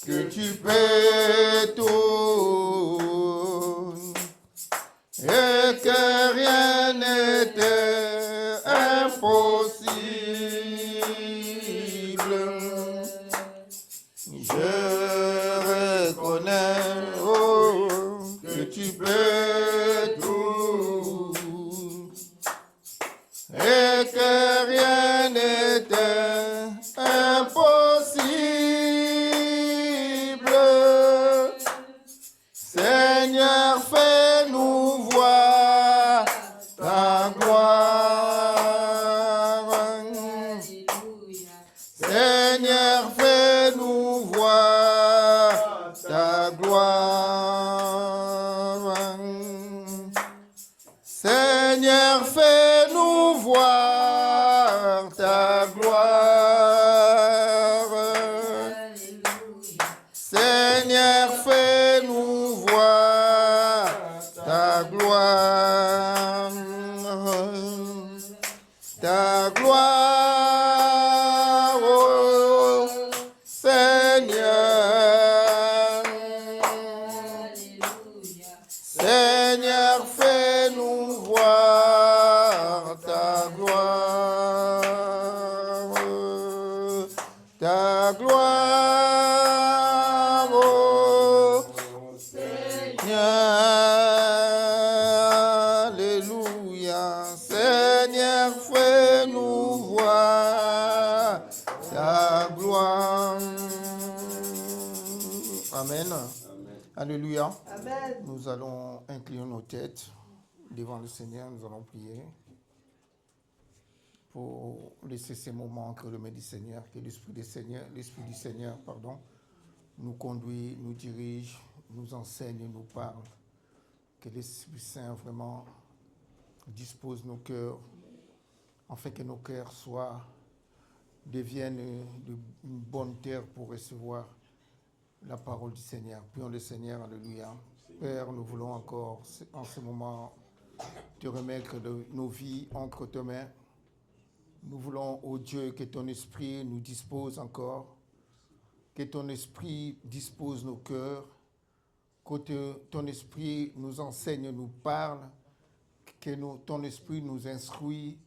que tu peux tout et que rien n'était impossible. Je reconnais que tu peux tout et que rien n'était impossible. Seigneur, fais-nous voir ta gloire. Seigneur, fais-nous voir ta gloire. Seigneur, fais-nous voir ta gloire. Seigneur, fais-nous voir ta gloire. Ta gloire, oh Seigneur. Seigneur, fais-nous voir ta gloire. Ta gloire, oh Seigneur. Alléluia. Seigneur, fais-nous voir ta gloire. Amen. Alléluia. Amen. Nous allons incliner nos têtes devant le Seigneur. Nous allons prier pour laisser ces moments entre les mains du Seigneur, que l'Esprit du Seigneur, nous conduit, nous dirige, nous enseigne, nous parle. Que l'Esprit Saint vraiment dispose nos cœurs, afin que nos cœurs deviennent une bonne terre pour recevoir la parole du Seigneur. Prions le Seigneur, alléluia. Père, nous voulons encore en ce moment te remettre nos vies entre tes mains. Nous voulons, ô Dieu, que ton esprit nous dispose encore, que ton esprit dispose nos cœurs, que ton esprit nous enseigne, nous parle, que ton esprit nous instruit,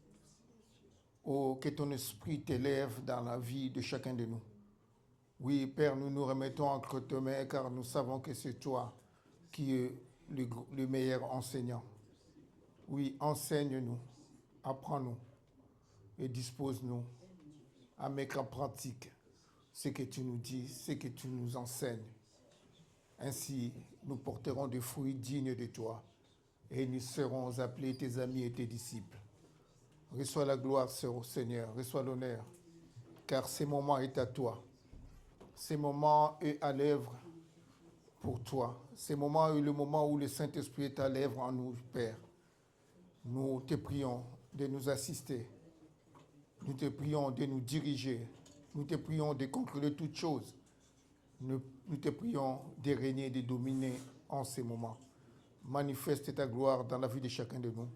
que ton esprit t'élève dans la vie de chacun de nous. Oui, Père, nous nous remettons entre tes mains car nous savons que c'est toi qui es le meilleur enseignant. Oui, enseigne-nous, apprends-nous et dispose-nous à mettre en pratique ce que tu nous dis, ce que tu nous enseignes. Ainsi, nous porterons des fruits dignes de toi et nous serons appelés tes amis et tes disciples. Reçois la gloire, Seigneur, reçois l'honneur, car ce moment est à toi. Ce moment est à l'œuvre pour toi. Ce moment est le moment où le Saint-Esprit est à l'œuvre en nous, Père. Nous te prions de nous assister. Nous te prions de nous diriger. Nous te prions de contrôler toutes choses. Nous te prions de régner, de dominer en ces moments. Manifeste ta gloire dans la vie de chacun de nous.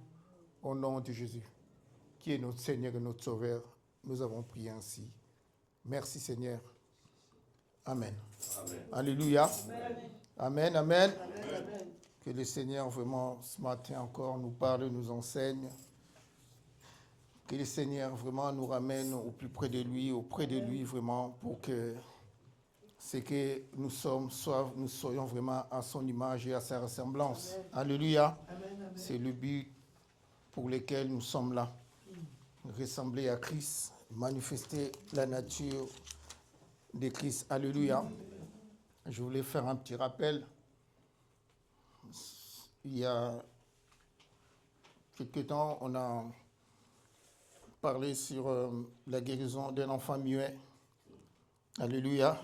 Au nom de Jésus, qui est notre Seigneur et notre Sauveur, nous avons prié ainsi. Merci Seigneur. Amen. Amen. Alléluia. Amen. Amen. Amen. Amen. Que le Seigneur vraiment ce matin encore nous parle, nous enseigne. Que le Seigneur vraiment nous ramène au plus près de lui, auprès de lui vraiment, pour que ce que nous sommes, nous soyons vraiment à son image et à sa ressemblance. Amen. Alléluia. Amen, amen. C'est le but pour lequel nous sommes là. Ressembler à Christ, manifester la nature de Christ. Alléluia. Je voulais faire un petit rappel. Il y a quelque temps, on a parlé sur la guérison d'un enfant muet. Alléluia.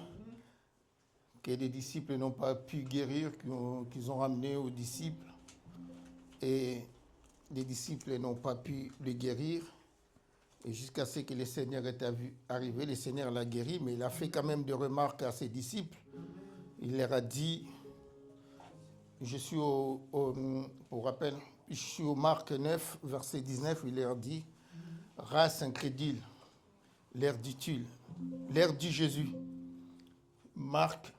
Que les disciples n'ont pas pu guérir, qu'ils ont ramené aux disciples. Et les disciples n'ont pas pu le guérir. Et jusqu'à ce que le Seigneur est arrivé, le Seigneur l'a guéri, mais il a fait quand même des remarques à ses disciples. Il leur a dit, je suis au Marc 9, verset 19, il leur dit, race incrédule, l'air dit Jésus. Marc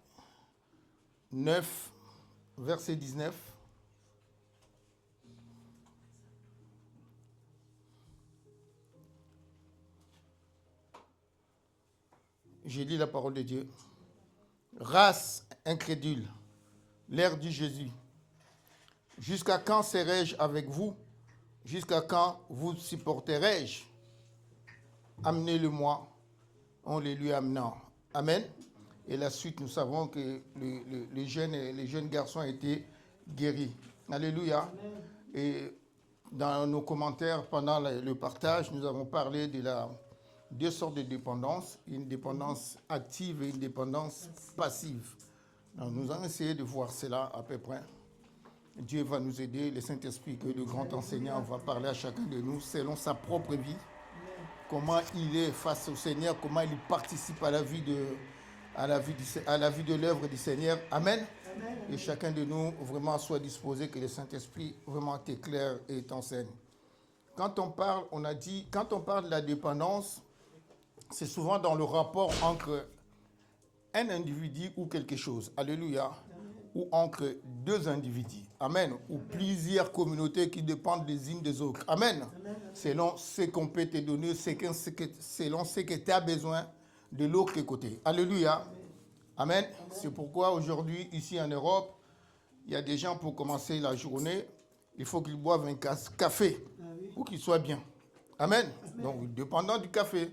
9, verset 19. J'ai lu la parole de Dieu. Race incrédule, l'ère du Jésus. Jusqu'à quand serai-je avec vous? Jusqu'à quand vous supporterai-je? Amenez-le-moi. On les lui amenant. Amen. Et la suite, nous savons que les jeunes garçons ont été guéris. Alléluia. Amen. Et dans nos commentaires, pendant le partage, nous avons parlé de deux sortes de dépendance, une dépendance active et une dépendance passive. Donc, nous allons essayer de voir cela à peu près. Dieu va nous aider, le Saint-Esprit, que le grand enseignant va parler à chacun de nous selon sa propre vie, comment il est face au Seigneur, comment il participe à la vie de l'œuvre du Seigneur. Amen. Amen. Et chacun de nous vraiment soit disposé que le Saint-Esprit vraiment t'éclaire et t'enseigne. Quand on parle de la dépendance, c'est souvent dans le rapport entre un individu ou quelque chose. Alléluia. Amen. Ou entre deux individus. Amen. Ou plusieurs communautés qui dépendent les unes des autres. Amen. Amen. Selon ce qu'on peut te donner, selon ce que tu as besoin de l'autre côté. Alléluia. Amen. Amen. C'est pourquoi aujourd'hui, ici en Europe, il y a des gens pour commencer la journée, il faut qu'ils boivent un café pour qu'ils soient bien. Amen. Amen. Donc, dépendant du café,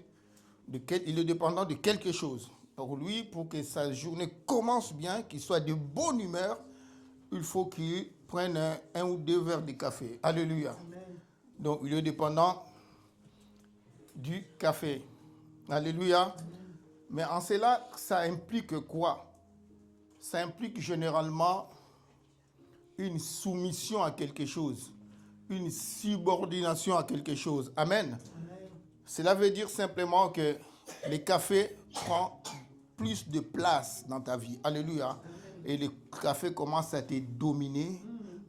il est dépendant de quelque chose. Pour lui, pour que sa journée commence bien, qu'il soit de bonne humeur, il faut qu'il prenne un ou deux verres de café. Alléluia. Amen. Donc, il est dépendant du café. Alléluia. Amen. Mais en cela, ça implique quoi? Ça implique généralement une soumission à quelque chose, une subordination à quelque chose. Amen. Amen. Cela veut dire simplement que le café prend plus de place dans ta vie. Alléluia. Amen. Et le café commence à te dominer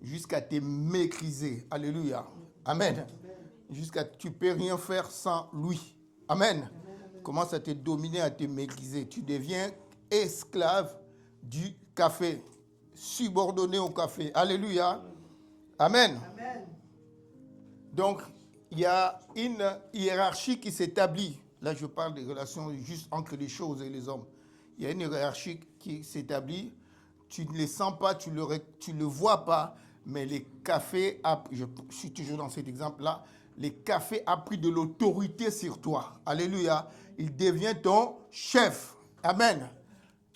jusqu'à te maîtriser. Alléluia. Amen. Amen. Jusqu'à tu ne peux rien faire sans lui. Amen. Amen. Commence à te dominer, à te maîtriser. Tu deviens esclave du café, subordonné au café. Alléluia. Amen. Amen. Donc, il y a une hiérarchie qui s'établit. Là, je parle des relations juste entre les choses et les hommes. Il y a une hiérarchie qui s'établit. Tu ne les sens pas, tu le vois pas, mais les cafés, je suis toujours dans cet exemple-là, les cafés a pris de l'autorité sur toi. Alléluia. Il devient ton chef. Amen.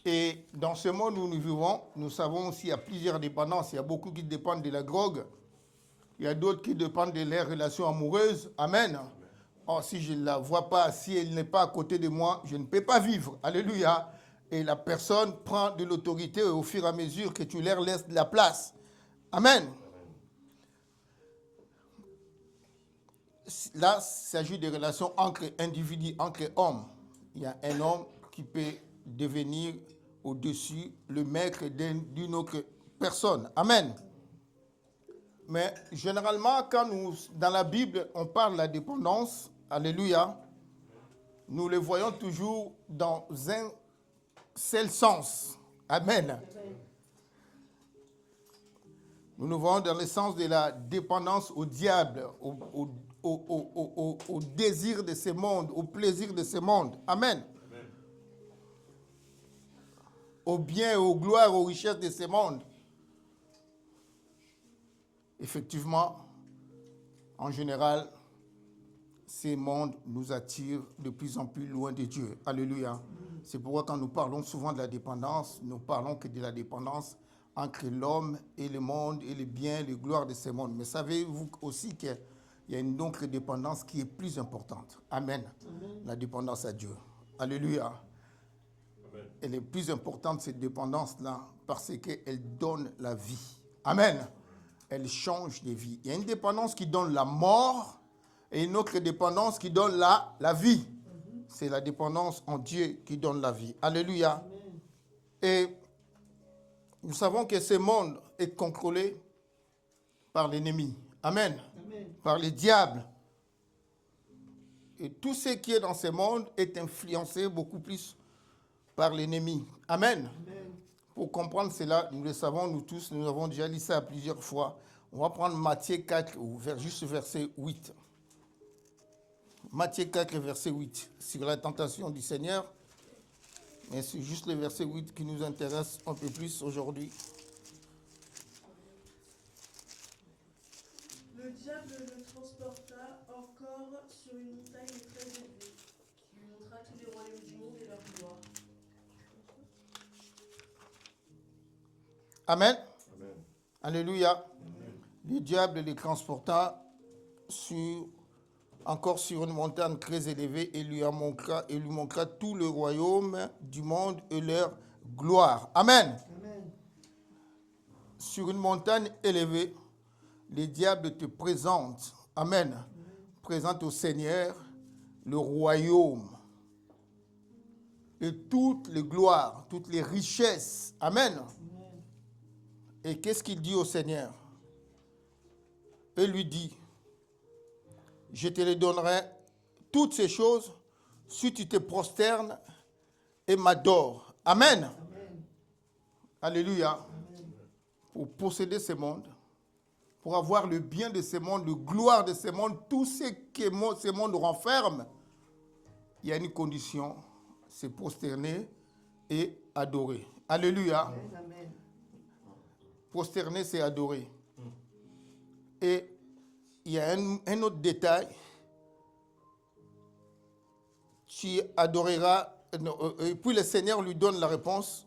Et dans ce monde où nous vivons, nous savons aussi qu'il y a plusieurs dépendances. Il y a beaucoup qui dépendent de la drogue. Il y a d'autres qui dépendent de leurs relations amoureuses. Amen. Or, si je ne la vois pas, si elle n'est pas à côté de moi, je ne peux pas vivre. Alléluia. Et la personne prend de l'autorité au fur et à mesure que tu leur laisses de la place. Amen. Là, il s'agit de relations entre individus, entre hommes. Il y a un homme qui peut devenir au-dessus le maître d'une autre personne. Amen. Mais généralement, quand dans la Bible, on parle de la dépendance, alléluia, nous le voyons toujours dans un seul sens. Amen. Nous nous voyons dans le sens de la dépendance au diable, au désir de ce monde, au plaisir de ce monde. Amen. Amen. Au bien, aux gloires, aux richesses de ce monde. Effectivement, en général, ces mondes nous attirent de plus en plus loin de Dieu. Alléluia. C'est pourquoi quand nous parlons souvent de la dépendance, nous parlons que de la dépendance entre l'homme et le monde et les biens, les gloires de ce monde. Mais savez-vous aussi qu'il y a une autre dépendance qui est plus importante. Amen. Amen. La dépendance à Dieu. Alléluia. Amen. Elle est plus importante, cette dépendance-là, parce qu'elle donne la vie. Amen. Elle change de vie. Il y a une dépendance qui donne la mort et une autre dépendance qui donne la vie. C'est la dépendance en Dieu qui donne la vie. Alléluia. Amen. Et nous savons que ce monde est contrôlé par l'ennemi. Amen. Amen. Par les diables. Et tout ce qui est dans ce monde est influencé beaucoup plus par l'ennemi. Amen. Amen. pour comprendre cela, nous le savons, nous tous, nous avons déjà lu ça plusieurs fois. On va prendre Matthieu 4, juste verset 8. Matthieu 4, verset 8, sur la tentation du Seigneur. Mais c'est juste le verset 8 qui nous intéresse un peu plus aujourd'hui. Le diable le transporta encore sur une montagne très élevée, qui lui montra tous les royaumes du monde et leur gloire. Amen. Amen. Alléluia. Amen. Le diable les transporta encore sur une montagne très élevée et lui montra tout le royaume du monde et leur gloire. Amen. Amen. Sur une montagne élevée, le diable te présente. Amen. Amen. Présente au Seigneur le royaume et toutes les gloires, toutes les richesses. Amen. Amen. Et qu'est-ce qu'il dit au Seigneur? Il lui dit, je te les donnerai toutes ces choses si tu te prosternes et m'adores. Amen. Amen. Alléluia. Amen. Pour posséder ce monde, pour avoir le bien de ce monde, la gloire de ce monde, tout ce que ce monde renferme, il y a une condition, c'est prosterner et adorer. Alléluia. Amen. Prosterner, c'est adorer. Et il y a un autre détail. Tu adoreras, et puis le Seigneur lui donne la réponse,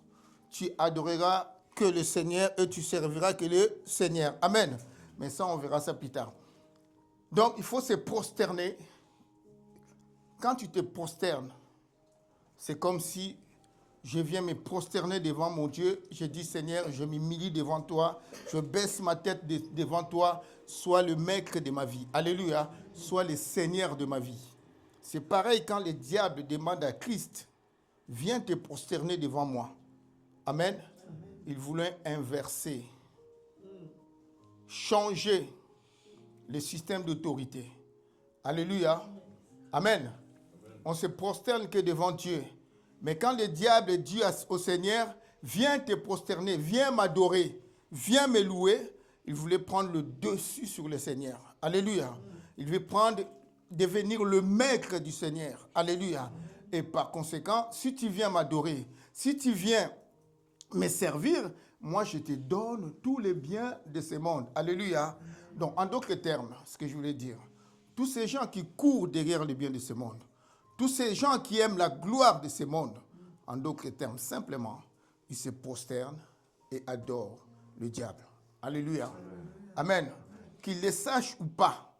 tu adoreras que le Seigneur et tu serviras que le Seigneur. Amen. Mais ça, on verra ça plus tard. Donc, il faut se prosterner. Quand tu te prosternes, c'est comme si je viens me prosterner devant mon Dieu. Je dis, Seigneur, je m'humilie devant toi. Je baisse ma tête devant toi. Sois le maître de ma vie. Alléluia. Sois le Seigneur de ma vie. C'est pareil quand le diable demande à Christ, viens te prosterner devant moi. Amen. Il voulait inverser, changer le système d'autorité. Alléluia. Amen. On se prosterne que devant Dieu. Mais quand le diable dit au Seigneur, viens te prosterner, viens m'adorer, viens me louer, il voulait prendre le dessus sur le Seigneur. Alléluia. Il veut devenir le maître du Seigneur. Alléluia. Et par conséquent, si tu viens m'adorer, si tu viens me servir, moi je te donne tous les biens de ce monde. Alléluia. Donc, en d'autres termes, ce que je voulais dire, tous ces gens qui courent derrière les biens de ce monde, tous ces gens qui aiment la gloire de ce monde, en d'autres termes, simplement, ils se prosternent et adorent le diable. Alléluia. Amen. Qu'ils le sachent ou pas,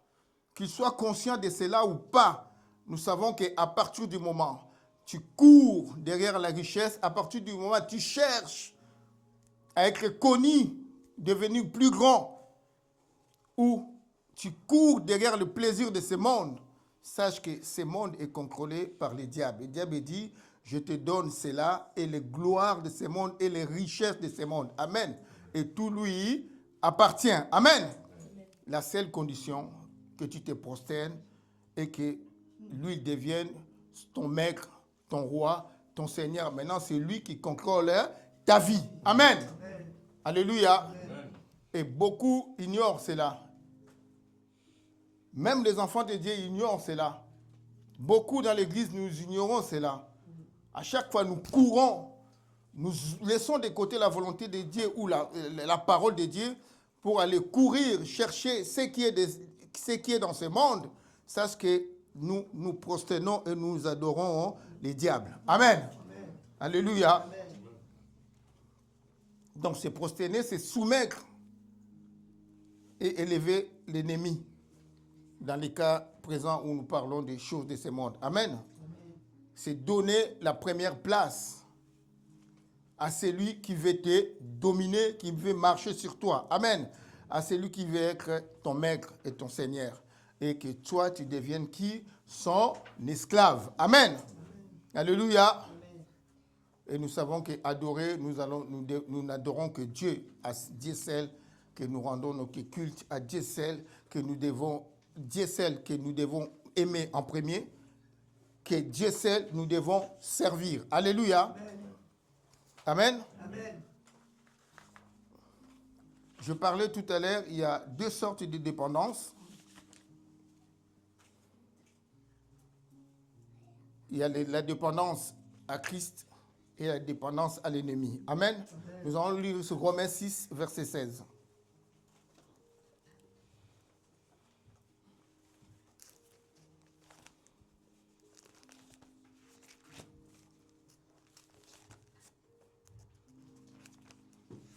qu'ils soient conscients de cela ou pas, nous savons qu'à partir du moment où tu cours derrière la richesse, à partir du moment où tu cherches à être connu, devenir plus grand, ou tu cours derrière le plaisir de ce monde, sache que ce monde est contrôlé par le diable. Le diable dit, je te donne cela et les gloires de ce monde et les richesses de ce monde. Amen. Et tout lui appartient. Amen. La seule condition, que tu te prosternes et que lui devienne ton maître, ton roi, ton Seigneur. Maintenant, c'est lui qui contrôle ta vie. Amen. Amen. Alléluia. Amen. Et beaucoup ignorent cela. Même les enfants de Dieu ignorent cela. Beaucoup dans l'Église, nous ignorons cela. À chaque fois, nous courons, nous laissons de côté la volonté de Dieu ou la parole de Dieu pour aller courir, chercher ce qui est dans ce monde. Sache que nous nous prosternons et nous adorons les diables. Amen. Amen. Alléluia. Amen. Donc, se prosterner, c'est soumettre et élever l'ennemi. Dans les cas présents où nous parlons des choses de ce monde. Amen. Amen. C'est donner la première place à celui qui veut te dominer, qui veut marcher sur toi. Amen. À celui qui veut être ton maître et ton Seigneur. Et que toi, tu deviennes qui? Son esclave. Amen. Amen. Alléluia. Amen. Et nous savons qu'adorer, nous n'adorons que Dieu. À Dieu seul que nous rendons notre culte. À Dieu seul que nous devons Dieu seul que nous devons aimer en premier, que Dieu seul nous devons servir. Alléluia. Amen. Amen. Amen. Je parlais tout à l'heure, il y a deux sortes de dépendance. Il y a la dépendance à Christ et la dépendance à l'ennemi. Amen. Nous allons lire ce Romains 6, verset 16.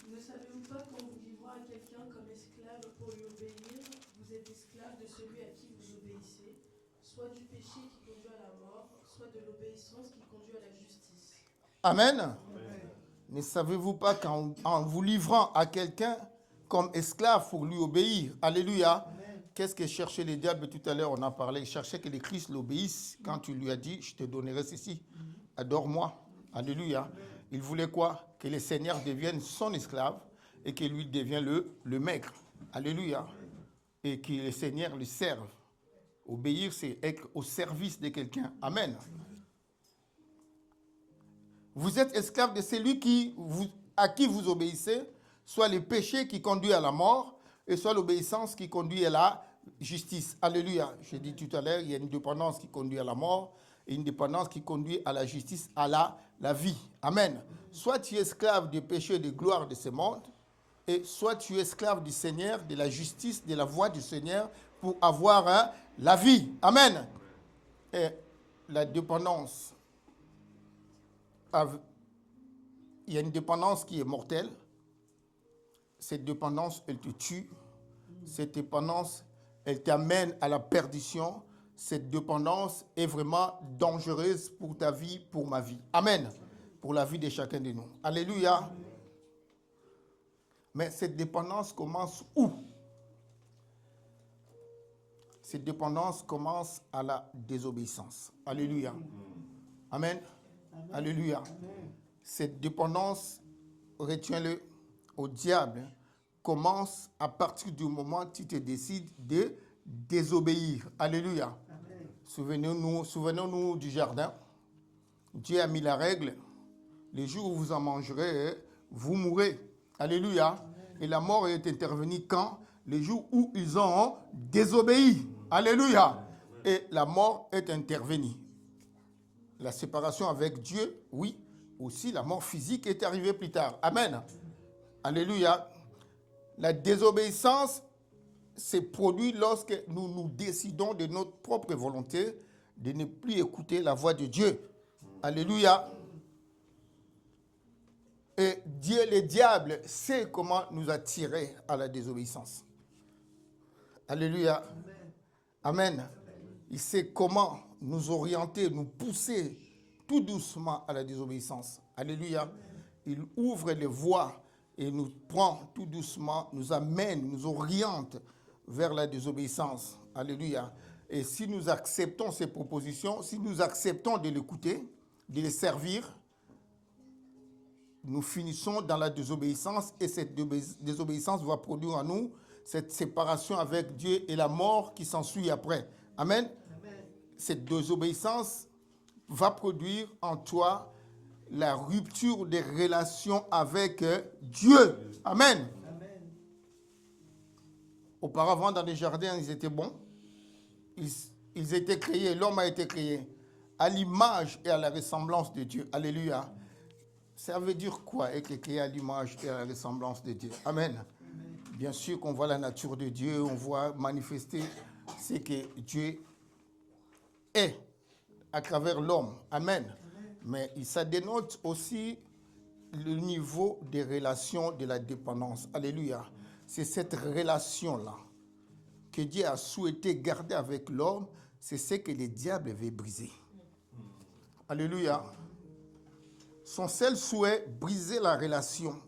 Ne savez-vous pas qu'en vous livrant à quelqu'un comme esclave pour lui obéir, vous êtes esclave de celui à qui vous obéissez, soit du péché qui conduit à la mort, soit de l'obéissance qui conduit à la justice. Amen. Amen. Ne savez-vous pas qu'en vous livrant à quelqu'un comme esclave pour lui obéir, alléluia, qu'est-ce que cherchait le diable tout à l'heure? On en parlait, il cherchait que le Christ l'obéisse quand tu lui as dit, je te donnerai ceci, adore-moi, alléluia. Il voulait quoi? Que le Seigneur devienne son esclave et que lui devienne le maître, alléluia. Et que le Seigneur le serve. Obéir, c'est être au service de quelqu'un. Amen. Vous êtes esclave de celui à qui vous obéissez, soit le péché qui conduit à la mort, et soit l'obéissance qui conduit à la justice. Alléluia. J'ai dit tout à l'heure, il y a une dépendance qui conduit à la mort, et une dépendance qui conduit à la justice, à la vie. Amen. Soit tu es esclave du péché et de gloire de ce monde, et soit tu es esclave du Seigneur, de la justice, de la voie du Seigneur, pour avoir la vie. Amen. Et la dépendance, il y a une dépendance qui est mortelle. Cette dépendance, elle te tue. Cette dépendance, elle t'amène à la perdition. Cette dépendance est vraiment dangereuse pour ta vie, pour ma vie. Amen. Pour la vie de chacun de nous. Alléluia. Mais cette dépendance commence où? Cette dépendance commence à la désobéissance. Alléluia. Amen. Amen. Alléluia. Amen. Cette dépendance, retiens-le, au diable, commence à partir du moment où tu te décides de désobéir. Alléluia. Souvenons-nous du jardin. Dieu a mis la règle. Les jours où vous en mangerez, vous mourrez. Alléluia. Amen. Et la mort est intervenue quand? Les jours où ils ont désobéi. Alléluia. Amen. Et la mort est intervenue. La séparation avec Dieu, oui. Aussi, la mort physique est arrivée plus tard. Amen. Alléluia. La désobéissance se produit lorsque nous nous décidons de notre propre volonté de ne plus écouter la voix de Dieu. Alléluia. Et Dieu, le diable, sait comment nous attirer à la désobéissance. Alléluia. Amen. Il sait comment nous orienter, nous pousser tout doucement à la désobéissance. Alléluia. Il ouvre les voies et nous prend tout doucement, nous amène, nous oriente vers la désobéissance. Alléluia. Et si nous acceptons ces propositions, si nous acceptons de l'écouter, de les servir, nous finissons dans la désobéissance et cette désobéissance va produire en nous cette séparation avec Dieu et la mort qui s'ensuit après. Amen. Amen. Cette désobéissance va produire en toi la rupture des relations avec Dieu. Amen. Amen. Auparavant, dans les jardins, ils étaient bons. Ils étaient créés, l'homme a été créé à l'image et à la ressemblance de Dieu. Alléluia. Ça veut dire quoi, être créé à l'image et à la ressemblance de Dieu? Amen. Amen. Bien sûr qu'on voit la nature de Dieu, on voit manifester ce que Dieu est à travers l'homme. Amen. Amen. Mais ça dénote aussi le niveau des relations de la dépendance. Alléluia. C'est cette relation-là que Dieu a souhaité garder avec l'homme. C'est ce que le diable veut briser. Alléluia. Son seul souhait, briser la relation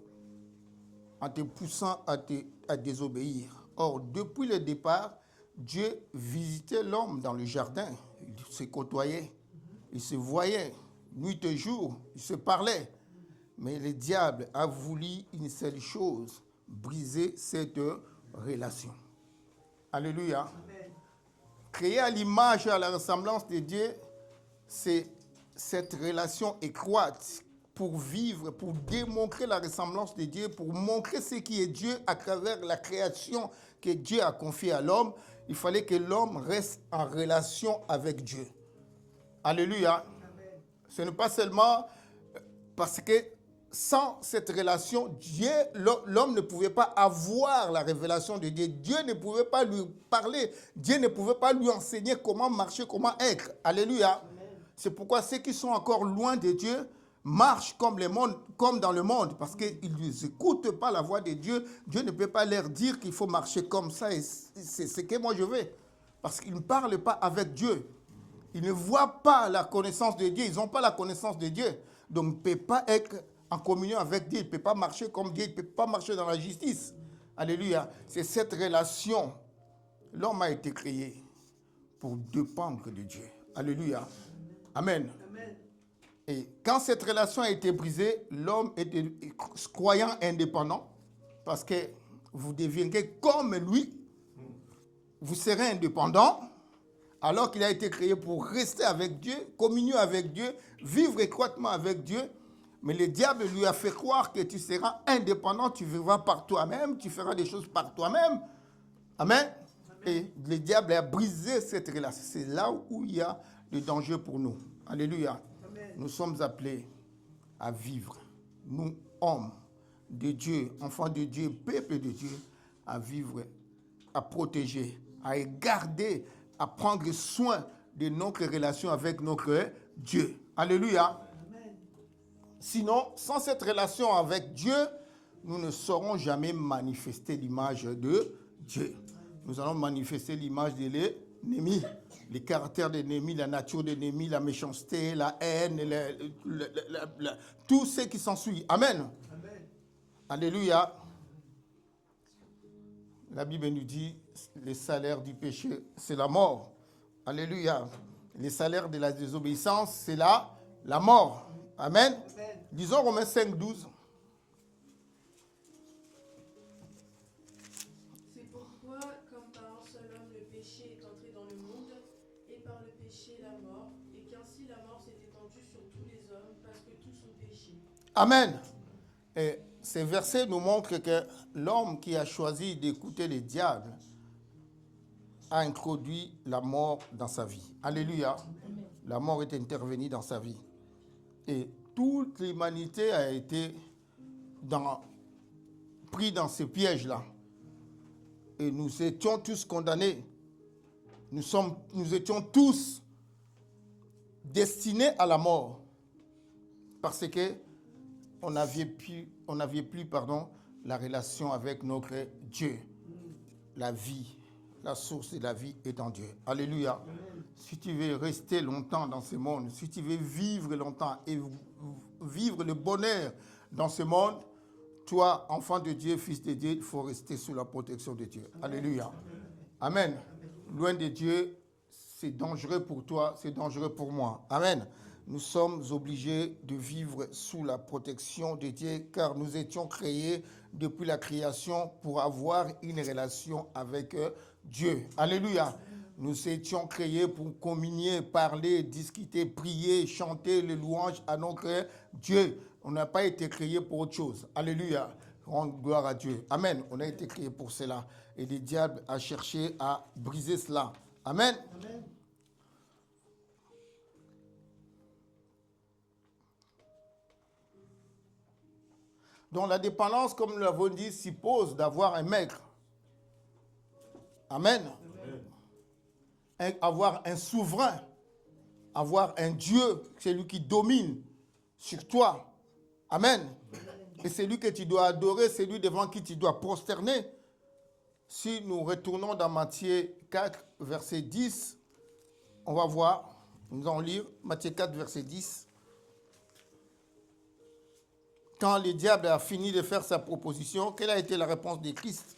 en te poussant à désobéir. Or, depuis le départ, Dieu visitait l'homme dans le jardin. Il se côtoyait, il se voyait, nuit et jour, il se parlait. Mais le diable a voulu une seule chose, briser cette relation. Alléluia. Amen. Créé à l'image et à la ressemblance de Dieu, c'est cette relation étroite, pour vivre, pour démontrer la ressemblance de Dieu, pour montrer ce qui est Dieu à travers la création que Dieu a confiée à l'homme, il fallait que l'homme reste en relation avec Dieu. Alléluia. Amen. Ce n'est pas seulement parce que sans cette relation, Dieu, l'homme ne pouvait pas avoir la révélation de Dieu. Dieu ne pouvait pas lui parler. Dieu ne pouvait pas lui enseigner comment marcher, comment être. Alléluia. Amen. C'est pourquoi ceux qui sont encore loin de Dieu marchent comme dans le monde, parce qu'ils n'écoutent pas la voix de Dieu. Dieu ne peut pas leur dire qu'il faut marcher comme ça, et c'est ce que moi je veux. Parce qu'ils ne parlent pas avec Dieu. Ils ne voient pas la connaissance de Dieu. Ils n'ont pas la connaissance de Dieu. Donc, ils ne peuvent pas être en communion avec Dieu. Ils ne peuvent pas marcher comme Dieu. Ils ne peuvent pas marcher dans la justice. Alléluia. C'est cette relation. L'homme a été créé pour dépendre de Dieu. Alléluia. Amen. Amen. Et quand cette relation a été brisée, l'homme était croyant indépendant. Parce que vous deviendrez comme lui. Vous serez indépendant. Alors qu'il a été créé pour rester avec Dieu, communier avec Dieu, vivre étroitement avec Dieu. Mais le diable lui a fait croire que tu seras indépendant, tu vivras par toi-même, tu feras des choses par toi-même. Amen. Et le diable a brisé cette relation. C'est là où il y a le danger pour nous. Alléluia. Amen. Nous sommes appelés à vivre, nous, hommes de Dieu, enfants de Dieu, peuple de Dieu, à vivre, à protéger, à garder, à prendre soin de notre relation avec notre Dieu. Alléluia. Amen. Sinon, sans cette relation avec Dieu, nous ne saurons jamais manifester l'image de Dieu. Nous allons manifester l'image de l'ennemi, les caractères de l'ennemi, la nature de l'ennemi, la méchanceté, la haine, tout ce qui s'ensuit. Amen. Amen. Alléluia. La Bible nous dit, le salaire du péché, c'est la mort. Alléluia. Le salaire de la désobéissance, c'est la mort. Amen. Amen. Disons Romains 5, 12. C'est pourquoi, comme par un seul homme, le péché est entré dans le monde, et par le péché, la mort, et qu'ainsi la mort s'est étendue sur tous les hommes, parce que tous ont péché. Amen. Et ces versets nous montrent que l'homme qui a choisi d'écouter le diable a introduit la mort dans sa vie. Alléluia. Amen. La mort est intervenue dans sa vie. Et toute l'humanité a été pris dans ce piège-là. Et nous étions tous condamnés. Nous étions tous destinés à la mort. Parce que on n'avait plus, la relation avec notre Dieu. La vie, la source de la vie est en Dieu. Alléluia. Amen. Si tu veux rester longtemps dans ce monde, si tu veux vivre longtemps et vivre le bonheur dans ce monde, toi, enfant de Dieu, fils de Dieu, il faut rester sous la protection de Dieu. Amen. Alléluia. Amen. Amen. Loin de Dieu, c'est dangereux pour toi, c'est dangereux pour moi. Amen. Nous sommes obligés de vivre sous la protection de Dieu car nous étions créés depuis la création pour avoir une relation avec Dieu. Alléluia. Nous étions créés pour communier, parler, discuter, prier, chanter les louanges à notre Dieu. On n'a pas été créés pour autre chose. Alléluia. Rendre gloire à Dieu. Amen. On a été créés pour cela. Et le diable a cherché à briser cela. Amen. Amen. Donc la dépendance, comme nous l'avons dit, suppose d'avoir un maître. Amen. Amen. Avoir un souverain. Avoir un Dieu, c'est lui qui domine sur toi. Amen. Et c'est lui que tu dois adorer, c'est lui devant qui tu dois prosterner. Si nous retournons dans Matthieu 4, verset 10, on va voir, nous allons lire Matthieu 4, verset 10. Quand le diable a fini de faire sa proposition, quelle a été la réponse de Christ?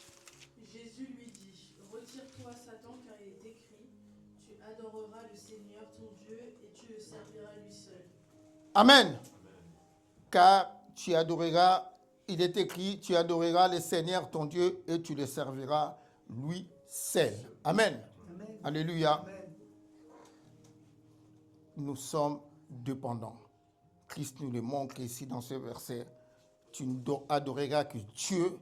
Jésus lui dit, retire-toi Satan, car il est écrit, tu adoreras le Seigneur ton Dieu et tu le serviras lui seul. Amen. Amen. Car tu adoreras, il est écrit, tu adoreras le Seigneur ton Dieu et tu le serviras lui seul. Amen. Amen. Alléluia. Amen. Nous sommes dépendants. Christ nous le montre ici dans ce verset. Tu n'adoreras que Dieu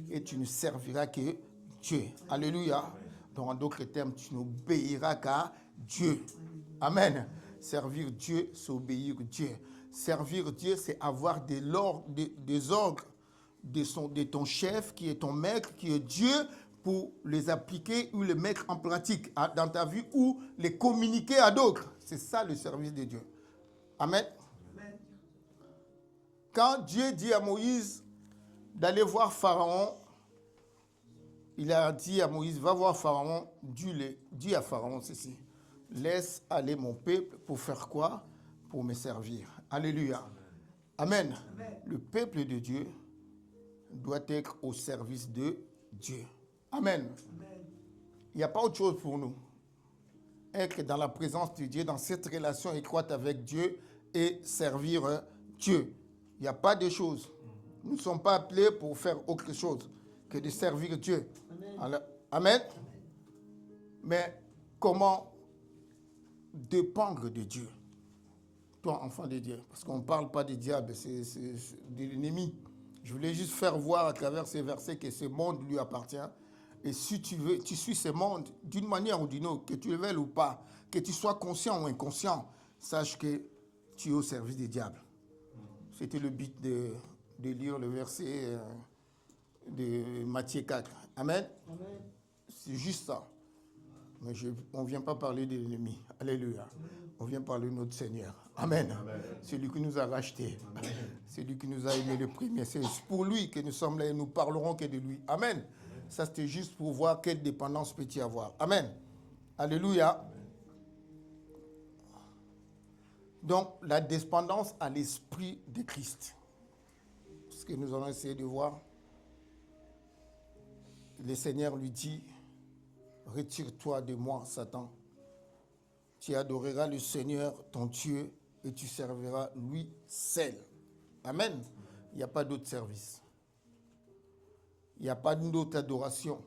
et tu ne serviras que Dieu. Alléluia. Donc, en d'autres termes, tu n'obéiras qu'à Dieu. Amen. Servir Dieu, c'est obéir Dieu. Servir Dieu, c'est avoir des ordres de ton chef, qui est ton maître, qui est Dieu, pour les appliquer ou les mettre en pratique dans ta vie ou les communiquer à d'autres. C'est ça le service de Dieu. Amen. Quand Dieu dit à Moïse d'aller voir Pharaon, il a dit à Moïse, va voir Pharaon, dis à Pharaon ceci, laisse aller mon peuple pour faire quoi? Pour me servir. Alléluia. Amen. Amen. Le peuple de Dieu doit être au service de Dieu. Amen. Amen. Il n'y a pas autre chose pour nous. Être dans la présence de Dieu, dans cette relation étroite avec Dieu et servir Dieu. Il n'y a pas de choses. Nous ne sommes pas appelés pour faire autre chose que de servir Dieu. Amen. Amen. Mais comment dépendre de Dieu? Toi, enfant de Dieu. Parce qu'on ne parle pas du diable, c'est de l'ennemi. Je voulais juste faire voir à travers ces versets que ce monde lui appartient. Et si tu suis ce monde d'une manière ou d'une autre, que tu le veuilles ou pas, que tu sois conscient ou inconscient, sache que tu es au service du diable. C'était le but de lire le verset de Matthieu 4. Amen. Amen. C'est juste ça. Mais on ne vient pas parler de l'ennemi. Alléluia. On vient parler de notre Seigneur. Amen. Amen. Celui qui nous a rachetés. Amen. Celui qui nous a aimés le premier. C'est pour lui que nous sommes là et nous parlerons que de lui. Amen. Amen. Ça, c'était juste pour voir quelle dépendance peut-il y avoir. Amen. Alléluia. Amen. Donc, la dépendance à l'esprit de Christ. Ce que nous allons essayer de voir. Le Seigneur lui dit, retire-toi de moi, Satan. Tu adoreras le Seigneur, ton Dieu, et tu serviras lui seul. Amen. Il n'y a pas d'autre service. Il n'y a pas d'autre adoration.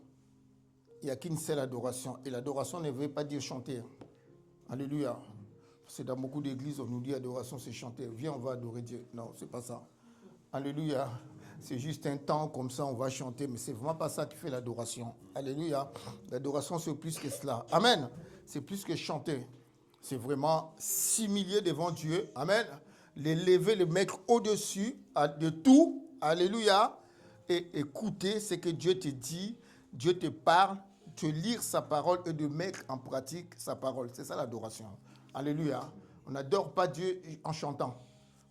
Il n'y a qu'une seule adoration. Et l'adoration ne veut pas dire chanter. Alléluia. C'est dans beaucoup d'églises, on nous dit adoration, c'est chanter. Viens, on va adorer Dieu. Non, c'est pas ça. Alléluia. C'est juste un temps comme ça, on va chanter, mais c'est vraiment pas ça qui fait l'adoration. Alléluia. L'adoration, c'est plus que cela. Amen. C'est plus que chanter. C'est vraiment s'humilier devant Dieu. Amen. L'élever, le mettre au-dessus de tout. Alléluia. Et écouter ce que Dieu te dit, Dieu te parle, te lire sa parole et de mettre en pratique sa parole. C'est ça l'adoration. Alléluia. On n'adore pas Dieu en chantant.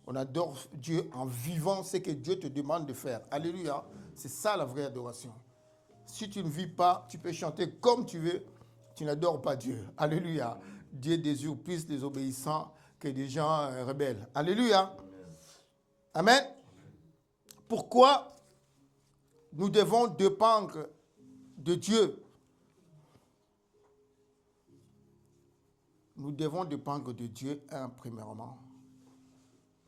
On adore Dieu en vivant ce que Dieu te demande de faire. Alléluia. C'est ça la vraie adoration. Si tu ne vis pas, tu peux chanter comme tu veux, tu n'adores pas Dieu. Alléluia. Dieu désire plus des obéissants que des gens rebelles. Alléluia. Amen. Pourquoi nous devons dépendre de Dieu? Nous devons dépendre de Dieu, premièrement,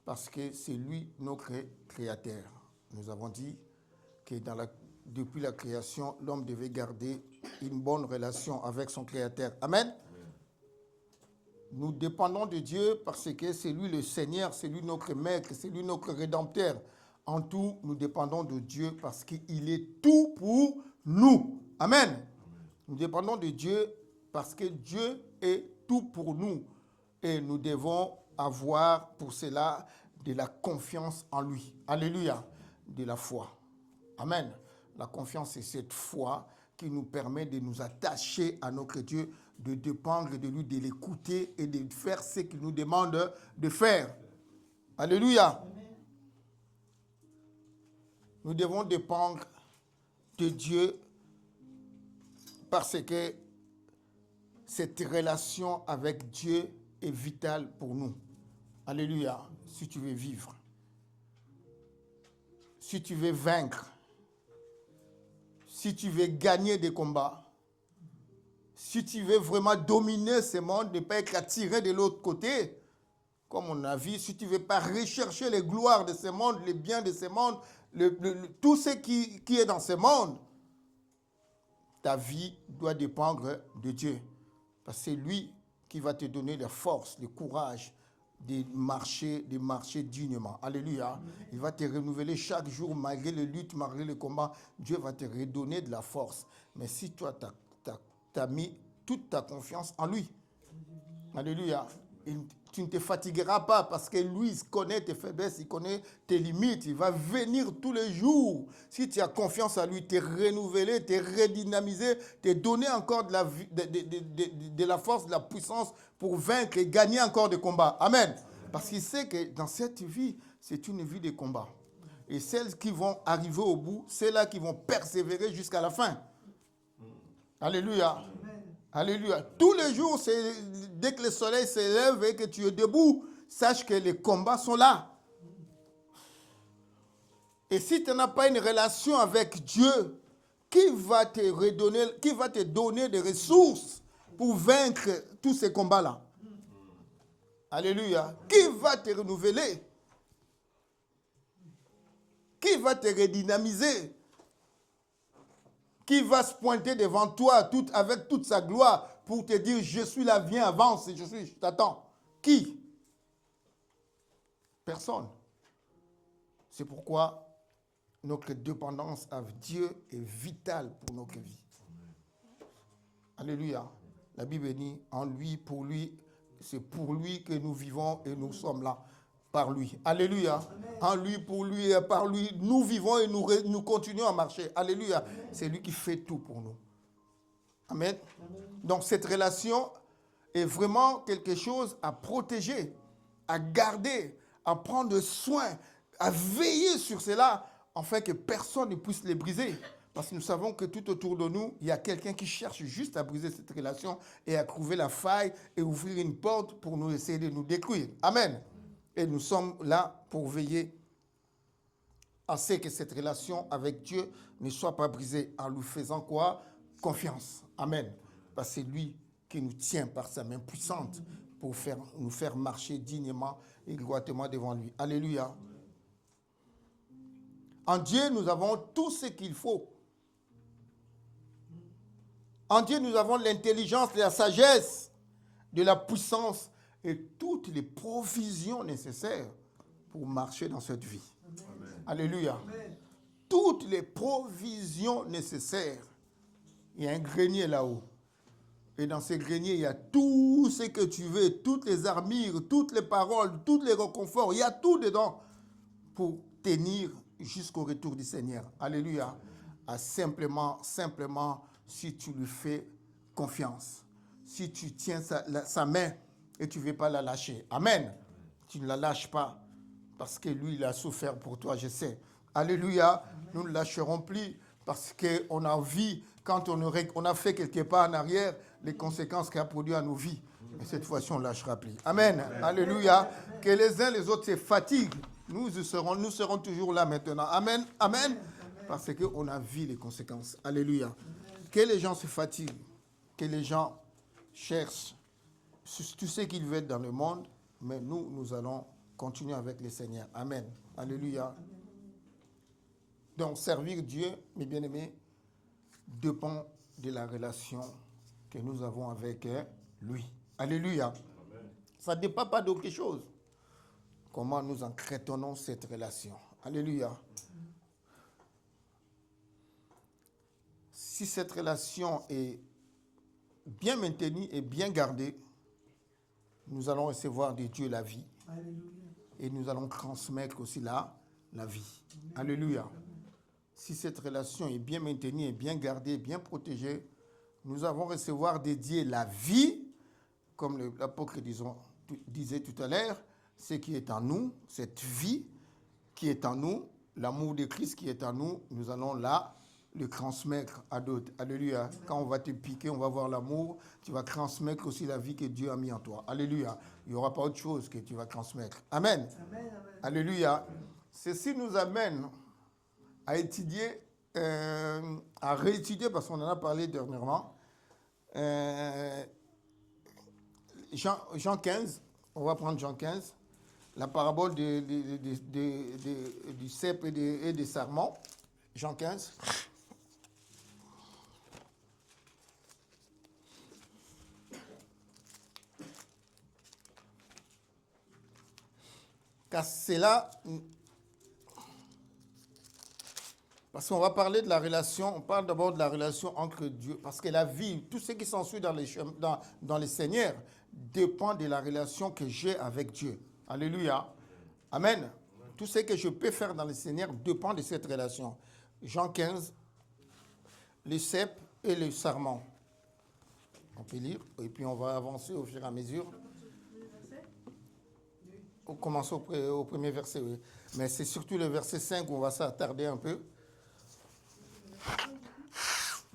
parce que c'est lui notre créateur. Nous avons dit que depuis la création, l'homme devait garder une bonne relation avec son créateur. Amen. Nous dépendons de Dieu parce que c'est lui le Seigneur, c'est lui notre maître, c'est lui notre rédempteur. En tout, nous dépendons de Dieu parce qu'il est tout pour nous. Amen. Nous dépendons de Dieu parce que Dieu est tout pour nous. Et nous devons avoir pour cela de la confiance en lui. Alléluia. De la foi. Amen. La confiance, c'est cette foi qui nous permet de nous attacher à notre Dieu, de dépendre de lui, de l'écouter et de faire ce qu'il nous demande de faire. Alléluia. Amen. Nous devons dépendre de Dieu parce que cette relation avec Dieu est vitale pour nous. Alléluia. Si tu veux vivre, si tu veux vaincre, si tu veux gagner des combats, si tu veux vraiment dominer ce monde, ne pas être attiré de l'autre côté, comme on a vu, si tu ne veux pas rechercher les gloires de ce monde, les biens de ce monde, tout ce qui est dans ce monde, ta vie doit dépendre de Dieu. Parce que c'est lui qui va te donner la force, le courage, de marcher dignement. Alléluia. Il va te renouveler chaque jour, malgré les luttes, malgré le combat. Dieu va te redonner de la force. Mais si toi, tu as mis toute ta confiance en lui. Alléluia. Tu ne te fatigueras pas parce que lui, il connaît tes faiblesses, il connaît tes limites. Il va venir tous les jours. Si tu as confiance en lui, te renouveler, te redynamiser, te donner encore de la force, de la puissance pour vaincre et gagner encore des combats. Amen. Parce qu'il sait que dans cette vie, c'est une vie de combat. Et celles qui vont arriver au bout, c'est là qui vont persévérer jusqu'à la fin. Alléluia. Alléluia. Tous les jours, dès que le soleil s'élève et que tu es debout, sache que les combats sont là. Et si tu n'as pas une relation avec Dieu, qui va te donner des ressources pour vaincre tous ces combats-là? Alléluia. Qui va te renouveler? Qui va te redynamiser? Qui va se pointer devant toi avec toute sa gloire pour te dire, je suis là, viens, avance, je t'attends. Qui? Personne. C'est pourquoi notre dépendance à Dieu est vitale pour notre vie. Alléluia. La Bible dit, en lui, pour lui, c'est pour lui que nous vivons et nous sommes là. Par lui. Alléluia. Amen. En lui, pour lui et par lui, nous vivons et nous continuons à marcher. Alléluia. Amen. C'est lui qui fait tout pour nous. Amen. Amen. Donc cette relation est vraiment quelque chose à protéger, à garder, à prendre soin, à veiller sur cela, afin que personne ne puisse les briser. Parce que nous savons que tout autour de nous, il y a quelqu'un qui cherche juste à briser cette relation et à trouver la faille et ouvrir une porte pour nous essayer de nous détruire. Amen. Et nous sommes là pour veiller à ce que cette relation avec Dieu ne soit pas brisée en lui faisant quoi? Confiance. Amen. Parce que c'est lui qui nous tient par sa main puissante pour nous faire marcher dignement et droitement devant lui. Alléluia. En Dieu, nous avons tout ce qu'il faut. En Dieu, nous avons l'intelligence, la sagesse, de la puissance et toutes les provisions nécessaires pour marcher dans cette vie. Amen. Alléluia. Amen. Toutes les provisions nécessaires. Il y a un grenier là-haut. Et dans ce grenier, il y a tout ce que tu veux, toutes les armures, toutes les paroles, tous les réconforts. Il y a tout dedans pour tenir jusqu'au retour du Seigneur. Alléluia. À simplement, si tu lui fais confiance, si tu tiens sa main et tu ne veux pas la lâcher. Amen. Tu ne la lâches pas parce que lui, il a souffert pour toi, je sais. Alléluia. Amen. Nous ne lâcherons plus parce qu'on a vu, quand on a fait quelque part en arrière, les conséquences qu'il a produit à nos vies. Et cette fois-ci, on ne lâchera plus. Amen. Amen. Alléluia. Amen. Que les uns les autres se fatiguent. Nous serons toujours là maintenant. Amen. Amen. Parce qu'on a vu les conséquences. Alléluia. Amen. Que les gens se fatiguent. Que les gens cherchent tout ce qu'ils veulent dans le monde. Mais nous allons continuer avec le Seigneur. Amen. Alléluia. Donc, servir Dieu, mes bien-aimés, dépend de la relation que nous avons avec lui. Alléluia. Amen. Ça ne dépend pas d'autre chose. Comment nous entretenons cette relation. Alléluia. Si cette relation est bien maintenue et bien gardée, nous allons recevoir de Dieu la vie. Alléluia. Et nous allons transmettre aussi la vie. Alléluia. Si cette relation est bien maintenue et bien gardée, bien protégée, nous allons recevoir de Dieu la vie, comme l'apôtre disait tout à l'heure, ce qui est en nous, cette vie qui est en nous, l'amour de Christ qui est en nous, nous allons le transmettre à d'autres. Alléluia. Amen. Quand on va te piquer, on va voir l'amour, tu vas transmettre aussi la vie que Dieu a mis en toi. Alléluia. Il n'y aura pas autre chose que tu vas transmettre. Amen. Amen. Alléluia. Ceci nous amène à étudier, à réétudier, parce qu'on en a parlé dernièrement, Jean 15, on va prendre Jean 15, la parabole du cep et des sarments. Jean 15. Car c'est là, parce qu'on va parler de la relation, on parle d'abord de la relation entre Dieu, parce que la vie, tout ce qui s'ensuit dans les Seigneurs, dépend de la relation que j'ai avec Dieu. Alléluia. Amen. Tout ce que je peux faire dans les Seigneurs dépend de cette relation. Jean 15, les cèpes et le sarment. On peut lire, et puis on va avancer au fur et à mesure. On commence au premier verset, oui. Mais c'est surtout le verset 5 où on va s'attarder un peu.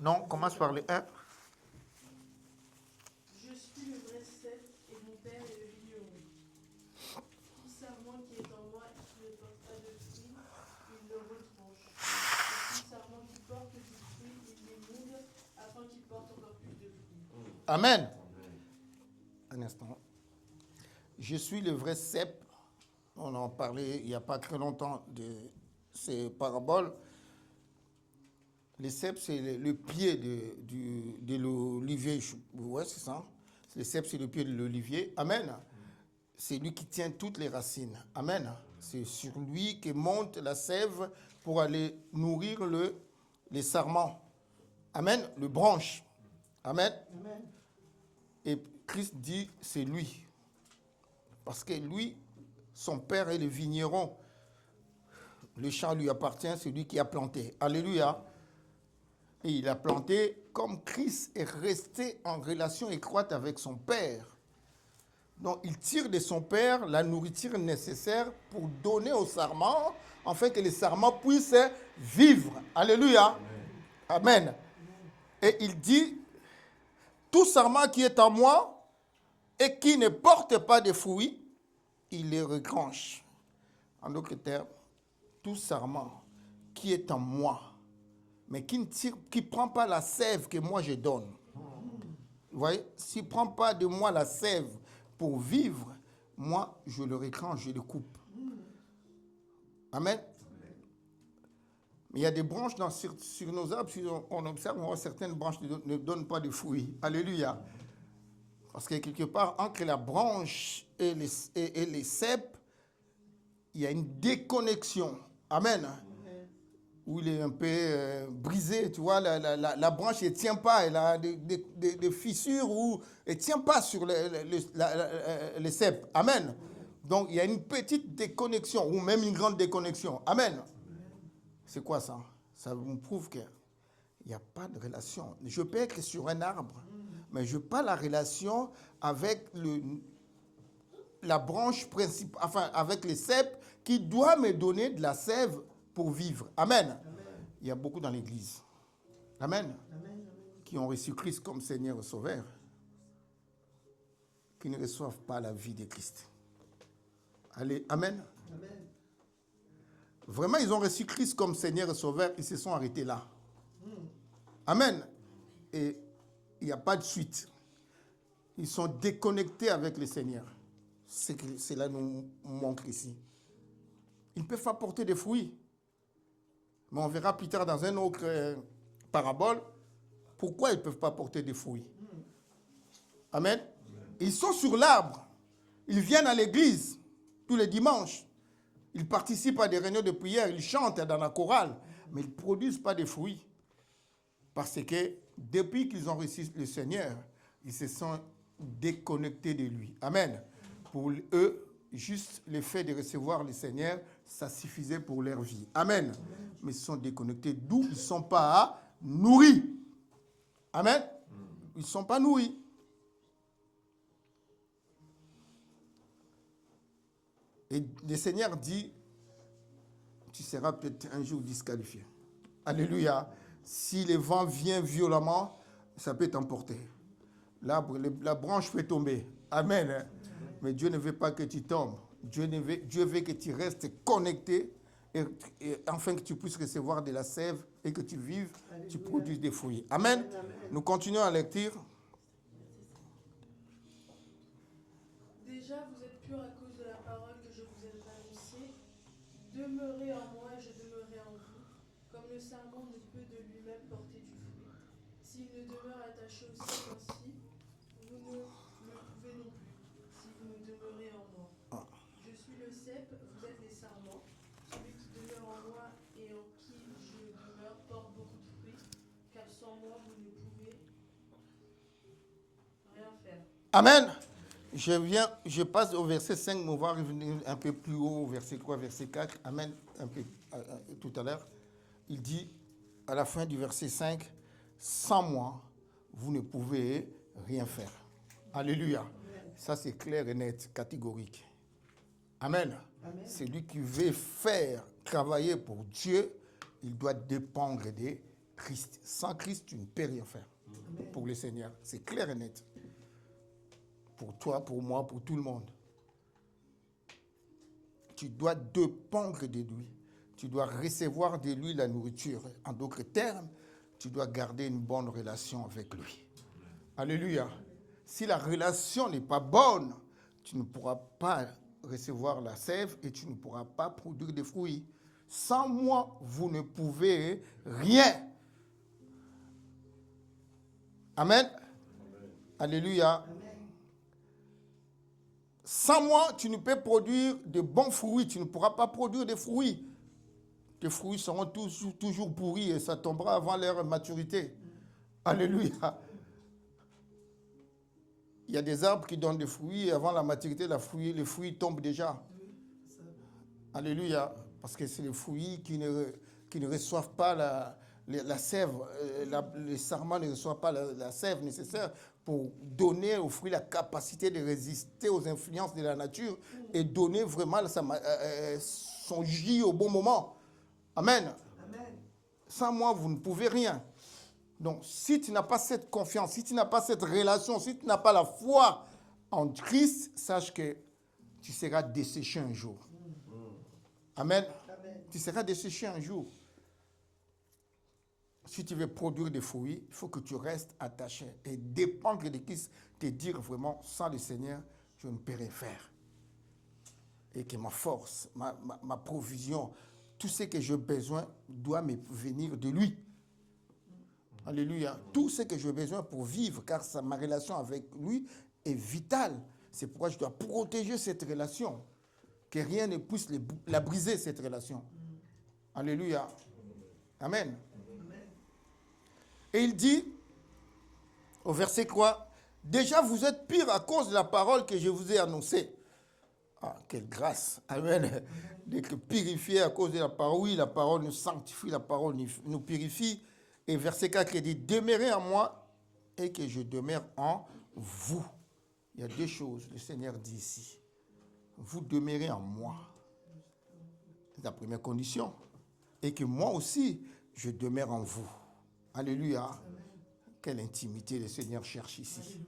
Non, on commence par le 1. Je suis le vrai cep et mon père est le vigneron. Tout sarment qui est en moi et qui ne porte pas de fruit, il le retranche. Et tout sarment qui porte du fruit, il l'émonde afin qu'il porte encore plus de fruits. Amen. Un instant. Je suis le vrai cep. On en parlait il n'y a pas très longtemps de ces paraboles. Les cèpes, c'est le pied de l'olivier. Ouais, c'est ça. Les cèpes, c'est le pied de l'olivier. Amen. C'est lui qui tient toutes les racines. Amen. C'est sur lui que monte la sève pour aller nourrir les sarments. Amen. Le branche. Amen. Amen. Et Christ dit, c'est lui. Parce que lui, son père est le vigneron. Le champ lui appartient, c'est lui qui a planté. Alléluia. Et il a planté comme Christ est resté en relation étroite avec son père. Donc il tire de son père la nourriture nécessaire pour donner aux sarments, afin que les sarments puissent vivre. Alléluia. Amen. Et il dit, tout sarment qui est en moi et qui ne porte pas de fruits, il les retranche. En d'autres termes, tout sarment qui est en moi, mais qui ne prend pas la sève que moi je donne. Vous voyez, s'il ne prend pas de moi la sève pour vivre, moi je le retranche, je le coupe. Amen. Mais il y a des branches sur nos arbres, si on observe, on voit certaines branches ne donnent pas de fruits. Alléluia. Parce que quelque part, entre la branche et les cèpes, il y a une déconnexion. Amen. Où il est un peu brisé, tu vois, la branche ne tient pas, elle a des fissures où elle ne tient pas sur les cèpes. Amen. Donc, il y a une petite déconnexion, ou même une grande déconnexion. Amen. C'est quoi ça? Ça me prouve qu'il n'y a pas de relation. Je peux être sur un arbre, mais je n'ai pas la relation avec la branche principale, enfin avec les cèpes qui doit me donner de la sève pour vivre. Amen. Amen. Il y a beaucoup dans l'Église. Amen. Amen. Qui ont reçu Christ comme Seigneur et Sauveur, qui ne reçoivent pas la vie de Christ. Allez, Amen. Amen. Vraiment, ils ont reçu Christ comme Seigneur et Sauveur, ils se sont arrêtés là. Amen. Et il n'y a pas de suite. Ils sont déconnectés avec le Seigneur. Cela nous montre ici. Ils ne peuvent pas porter des fruits. Mais on verra plus tard dans une autre parabole pourquoi ils ne peuvent pas porter des fruits. Amen. Ils sont sur l'arbre. Ils viennent à l'église tous les dimanches. Ils participent à des réunions de prière. Ils chantent dans la chorale. Mais ils ne produisent pas de fruits. Parce que depuis qu'ils ont reçu le Seigneur, ils se sont déconnectés de lui. Amen. Pour eux, juste le fait de recevoir le Seigneur, ça suffisait pour leur vie. Amen. Mais ils sont déconnectés, d'où ils ne sont pas nourris. Amen. Ils ne sont pas nourris. Et le Seigneur dit, tu seras peut-être un jour disqualifié. Alléluia. Si le vent vient violemment, ça peut t'emporter. L'arbre, la branche peut tomber. Amen. Mais Dieu ne veut pas que tu tombes. Dieu veut que tu restes connecté et afin que tu puisses recevoir de la sève et que tu vives, Alléluia. Tu produises des fruits. Amen. Amen. Nous continuons à lecture. Déjà, vous êtes purs à cause de la parole que je vous ai annoncée. Demeurez en moi et je demeurerai en vous. Comme le sarment ne peut de lui-même porter du fruit, s'il ne demeure attaché au ciel ainsi, vous ne le pouvez non plus, si vous ne demeurez en moi. Je suis le cep, sans moi, vous ne pouvez rien faire. Amen. Je passe au verset 5, mais on va revenir un peu plus haut, au verset 3, verset 4. Amen, un peu tout à l'heure. Il dit, à la fin du verset 5, sans moi, vous ne pouvez rien faire. Alléluia. Ça, c'est clair et net, catégorique. Amen. Amen. Celui qui veut faire travailler pour Dieu, il doit dépendre de Christ. Sans Christ, tu ne peux rien faire. Amen. Pour le Seigneur. C'est clair et net. Pour toi, pour moi, pour tout le monde. Tu dois dépendre de lui. Tu dois recevoir de lui la nourriture. En d'autres termes, tu dois garder une bonne relation avec lui. Alléluia. Si la relation n'est pas bonne, tu ne pourras pas recevoir la sève et tu ne pourras pas produire des fruits. Sans moi, vous ne pouvez rien. Amen. Alléluia. Amen. Sans moi, tu ne peux produire de bons fruits. Tu ne pourras pas produire des fruits. Tes fruits seront toujours pourris et ça tombera avant leur maturité. Alléluia. Il y a des arbres qui donnent des fruits et avant la maturité, les fruits tombent déjà. Alléluia. Parce que c'est les fruits qui ne reçoivent pas la sève. Les sarments ne reçoivent pas la sève nécessaire pour donner aux fruits la capacité de résister aux influences de la nature et donner vraiment son jus au bon moment. Amen. Amen. Sans moi, vous ne pouvez rien. Donc, si tu n'as pas cette confiance, si tu n'as pas cette relation, si tu n'as pas la foi en Christ, sache que tu seras desséché un jour. Amen. Amen. Tu seras desséché un jour. Si tu veux produire des fruits, il faut que tu restes attaché et dépendre de Christ, te dire vraiment, sans le Seigneur, je ne peux rien faire. Et que ma force, ma provision, tout ce que j'ai besoin doit me venir de lui. Alléluia. Tout ce que j'ai besoin pour vivre, car ma relation avec lui est vitale. C'est pourquoi je dois protéger cette relation. Que rien ne puisse la briser, cette relation. Alléluia. Amen. Et il dit, au verset 3, « Déjà vous êtes pire à cause de la parole que je vous ai annoncée. » Ah, quelle grâce. Amen. D'être purifié à cause de la parole. Oui, la parole nous sanctifie, la parole nous purifie. Et verset 4, il dit, « Demeurez en moi et que je demeure en vous. » Il y a deux choses, le Seigneur dit ici. Vous demeurez en moi. C'est la première condition. Et que moi aussi, je demeure en vous. Alléluia. Quelle intimité le Seigneur cherche ici.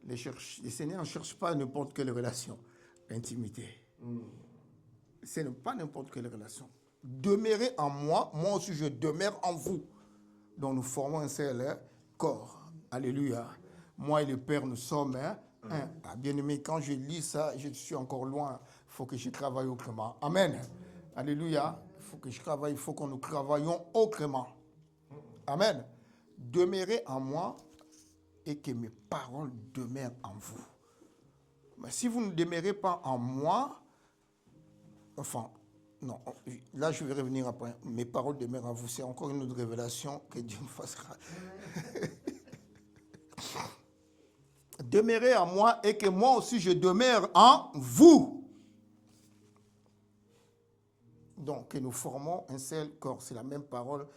Le Seigneur ne cherche pas n'importe quelle relation. L'intimité. Ce n'est pas n'importe quelle relation. Demeurez en moi, moi aussi je demeure en vous. Donc nous formons un seul corps. Alléluia. Moi et le Père, nous sommes un. Ah, bien aimé, quand je lis ça, je suis encore loin. Il faut que je travaille autrement. Amen. Alléluia. Il faut que je travaille, il faut que nous travaillions autrement. Amen. Demeurez en moi et que mes paroles demeurent en vous. Mais si vous ne demeurez pas en moi, enfin, non, là je vais revenir après. Mes paroles demeurent en vous. C'est encore une autre révélation que Dieu me fassera. Demeurez en moi et que moi aussi je demeure en vous. Donc, que nous formons un seul corps. C'est la même parole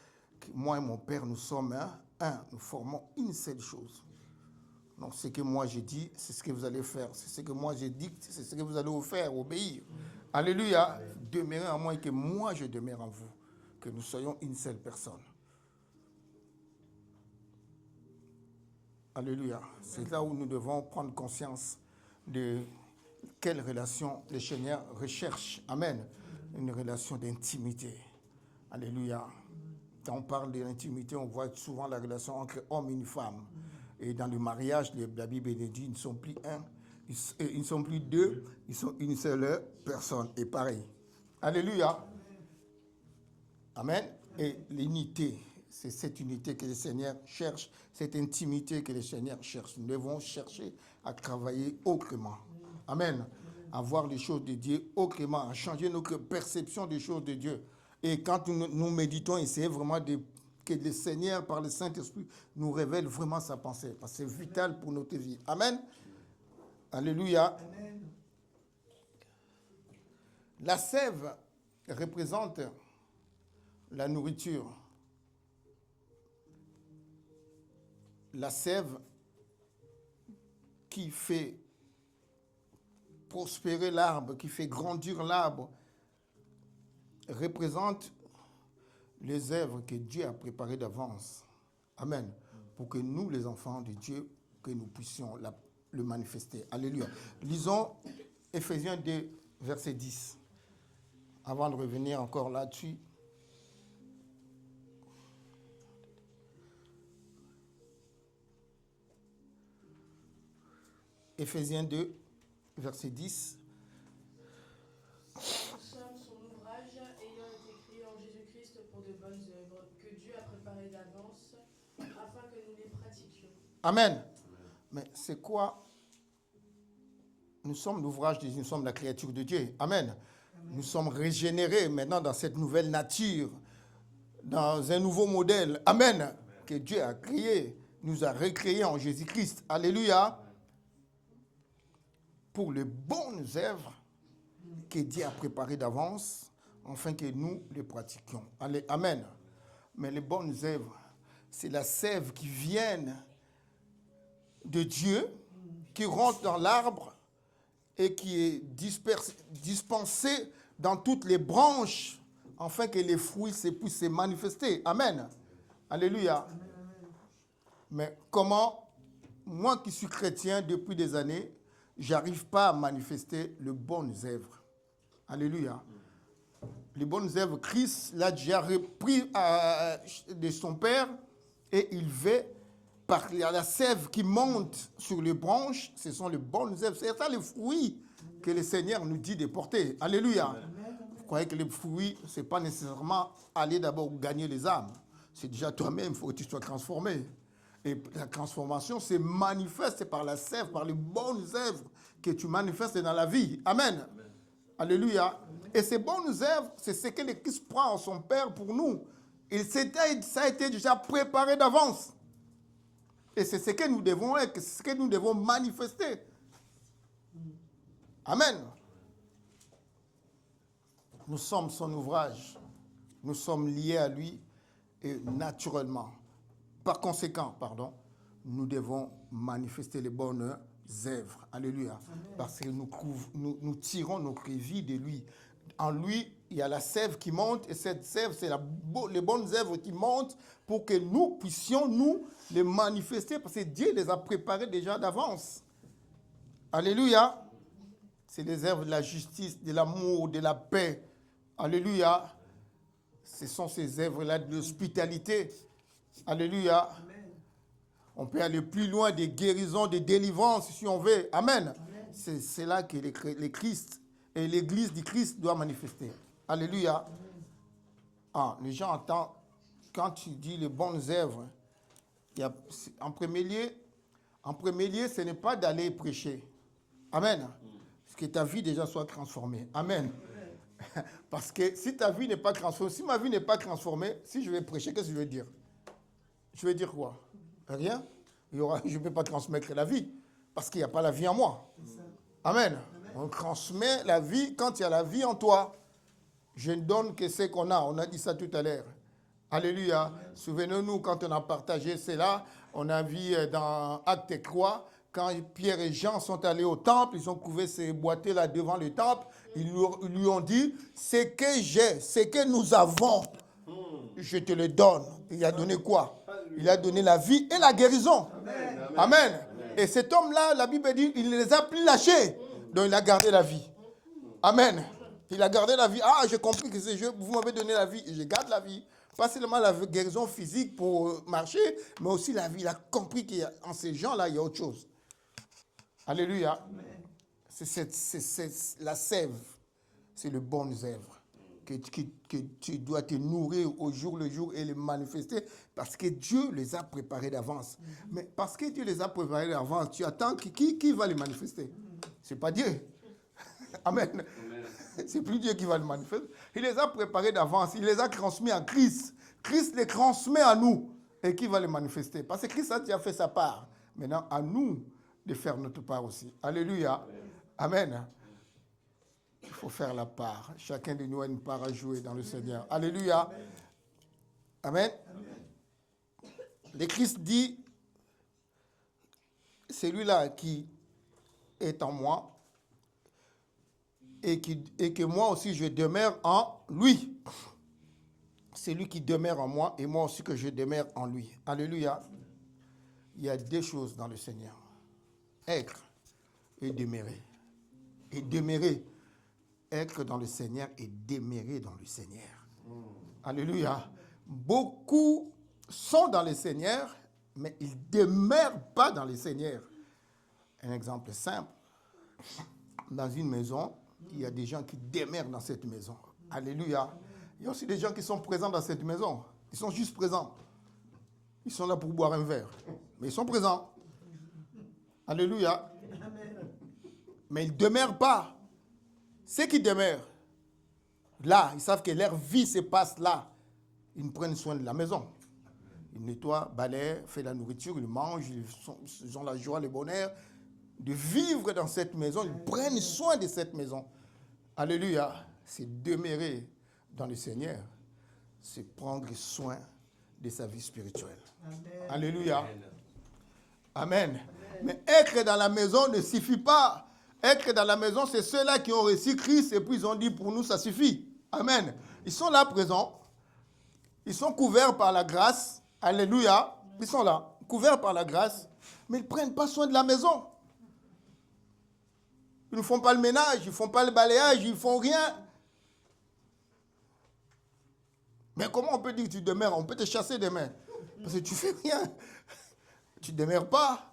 que moi et mon Père, nous sommes un. Nous formons une seule chose. Donc, ce que moi j'ai dit, c'est ce que vous allez faire. C'est ce que moi j'ai dit, c'est ce que vous allez faire, obéir. Alléluia. Demeurez en moi et que moi je demeure en vous. Que nous soyons une seule personne. Alléluia. C'est là où nous devons prendre conscience de quelle relation le Seigneur recherche. Amen. Une relation d'intimité. Alléluia. Quand on parle de l'intimité, on voit souvent la relation entre homme et une femme. Et dans le mariage, la Bible dit, ils ne sont plus un, ils ne sont plus deux, ils sont une seule personne. Et pareil. Alléluia. Amen. Et l'unité, c'est cette unité que le Seigneur cherche, cette intimité que le Seigneur cherche. Nous devons chercher à travailler autrement. Amen. À voir les choses de Dieu autrement, à changer notre perception des choses de Dieu. Et quand nous méditons, essayer vraiment de que le Seigneur, par le Saint-Esprit, nous révèle vraiment sa pensée. Parce que c'est vital pour notre vie. Amen. Alléluia. Amen. La sève représente la nourriture. La sève qui fait prospérer l'arbre, qui fait grandir l'arbre, représente les œuvres que Dieu a préparées d'avance. Amen. Pour que nous, les enfants de Dieu, que nous puissions le manifester. Alléluia. Lisons Éphésiens 2, verset 10. Avant de revenir encore là-dessus. Éphésiens 2, verset 10. Nous sommes son ouvrage, ayant été créés en Jésus-Christ pour de bonnes œuvres, que Dieu a préparées d'avance, afin que nous les pratiquions. Amen. Mais c'est quoi? Nous sommes l'ouvrage de Dieu, nous sommes la créature de Dieu. Amen. Nous sommes régénérés maintenant dans cette nouvelle nature, dans un nouveau modèle. Amen. Que Dieu a créé, nous a recréés en Jésus-Christ. Alléluia. Pour les bonnes œuvres que Dieu a préparées d'avance, afin que nous les pratiquions. Allez, amen. Mais les bonnes œuvres, c'est la sève qui vient de Dieu, qui rentre dans l'arbre et qui est dispensée dans toutes les branches, afin que les fruits puissent se manifester. Amen. Alléluia. Mais comment, moi qui suis chrétien depuis des années, j'arrive pas à manifester les bonnes œuvres. Alléluia. Les bonnes œuvres, Christ l'a déjà repris de son Père et il veut, par la sève qui monte sur les branches, ce sont les bonnes œuvres. C'est ça les fruits que le Seigneur nous dit de porter. Alléluia. Vous croyez que les fruits, ce n'est pas nécessairement aller d'abord gagner les âmes. C'est déjà toi-même, il faut que tu sois transformé. Et la transformation se manifeste par la sève, par les bonnes œuvres que tu manifestes dans la vie. Amen. Amen. Alléluia. Et ces bonnes œuvres, c'est ce que le Christ prend en son Père pour nous. Et ça a été déjà préparé d'avance. Et c'est ce que nous devons être, c'est ce que nous devons manifester. Amen. Nous sommes son ouvrage. Nous sommes liés à lui et naturellement. Par conséquent, nous devons manifester les bonnes œuvres. Alléluia. Amen. Parce que nous tirons notre vie de lui. En lui, il y a la sève qui monte, et cette sève, c'est les bonnes œuvres qui montent pour que nous puissions, nous, les manifester, parce que Dieu les a préparées déjà d'avance. Alléluia. C'est les œuvres de la justice, de l'amour, de la paix. Alléluia. Ce sont ces œuvres-là de l'hospitalité. Alléluia. Amen. On peut aller plus loin des guérisons, des délivrances, si on veut. Amen. Amen. C'est là que le Christ et l'Église du Christ doit manifester. Alléluia. Les gens entendent, quand tu dis les bonnes œuvres, en premier lieu, ce n'est pas d'aller prêcher. Amen. Parce que ta vie déjà soit transformée. Amen. Parce que si ta vie n'est pas transformée, si ma vie n'est pas transformée, si je vais prêcher, qu'est-ce que je vais dire? Je vais dire quoi? Rien. Je ne peux pas transmettre la vie, parce qu'il n'y a pas la vie en moi. Amen. On transmet la vie quand il y a la vie en toi. Je ne donne que ce qu'on a. On a dit ça tout à l'heure. Alléluia. Souvenez-nous quand on a partagé cela, on a vu dans Acte 3, quand Pierre et Jean sont allés au temple, ils ont trouvé ces boîtiers-là devant le temple, ils lui ont dit, ce que j'ai, ce que nous avons, je te le donne. Il a donné quoi? Il a donné la vie et la guérison. Amen. Amen. Amen. Et cet homme-là, la Bible dit, il ne les a plus lâchés. Donc il a gardé la vie. Amen. Il a gardé la vie. Ah, j'ai compris que vous m'avez donné la vie et je garde la vie. Pas seulement la guérison physique pour marcher, mais aussi la vie. Il a compris qu'en ces gens-là, il y a autre chose. Alléluia. Amen. C'est la sève. C'est le bonnes œuvres. Que tu dois te nourrir au jour le jour et les manifester parce que Dieu les a préparés d'avance. Mais parce que Dieu les a préparés d'avance, tu attends qui va les manifester? C'est pas Dieu. Amen. C'est plus Dieu qui va les manifester. Il les a préparés d'avance. Il les a transmis à Christ. Christ les transmet à nous. Et qui va les manifester? Parce que Christ a déjà fait sa part. Maintenant, à nous de faire notre part aussi. Alléluia. Amen. Il faut faire la part. Chacun de nous a une part à jouer dans le Seigneur. Alléluia. Amen. Le Christ dit, celui-là qui est en moi et que moi aussi je demeure en lui. C'est lui qui demeure en moi et moi aussi que je demeure en lui. Alléluia. Il y a deux choses dans le Seigneur. Être et demeurer. Et demeurer. Être dans le Seigneur et demeurer dans le Seigneur. Alléluia. Beaucoup sont dans le Seigneur, mais ils ne demeurent pas dans le Seigneur. Un exemple simple. Dans une maison, il y a des gens qui demeurent dans cette maison. Alléluia. Il y a aussi des gens qui sont présents dans cette maison. Ils sont juste présents. Ils sont là pour boire un verre. Mais ils sont présents. Alléluia. Mais ils ne demeurent pas. Ceux qui demeurent, là, ils savent que leur vie se passe là. Ils prennent soin de la maison. Ils nettoient, balayent, font la nourriture, ils mangent, ils ont la joie, le bonheur de vivre dans cette maison. Ils prennent soin de cette maison. Alléluia. C'est demeurer dans le Seigneur. C'est prendre soin de sa vie spirituelle. Amen. Alléluia. Amen. Amen. Mais être dans la maison ne suffit pas. Être dans la maison, c'est ceux-là qui ont reçu Christ et puis ils ont dit pour nous, ça suffit. Amen. Ils sont là présents. Ils sont couverts par la grâce. Alléluia. Ils sont là, couverts par la grâce. Mais ils ne prennent pas soin de la maison. Ils ne font pas le ménage, ils ne font pas le balayage, ils ne font rien. Mais comment on peut dire que tu demeures? On peut te chasser demain. Parce que tu ne fais rien. Tu ne demeures pas.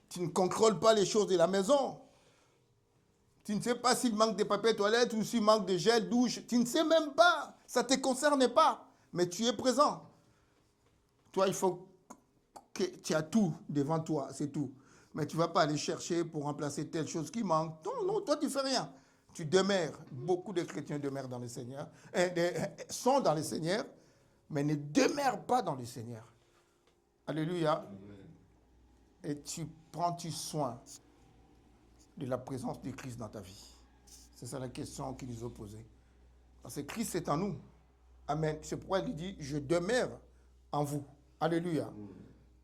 Tu ne contrôles pas les choses de la maison. Tu ne sais pas s'il manque de papier toilette ou s'il manque de gel douche. Tu ne sais même pas. Ça ne te concerne pas. Mais tu es présent. Toi, il faut que tu as tout devant toi. C'est tout. Mais tu ne vas pas aller chercher pour remplacer telle chose qui manque. Non, non, toi, tu ne fais rien. Tu demeures. Beaucoup de chrétiens demeurent dans le Seigneur. Sont dans le Seigneur, mais ne demeurent pas dans le Seigneur. Alléluia. Et tu prends-tu soin de la présence de Christ dans ta vie? C'est ça la question qu'il nous a posée. Parce que Christ est en nous. Amen. C'est pourquoi il dit, je demeure en vous. Alléluia.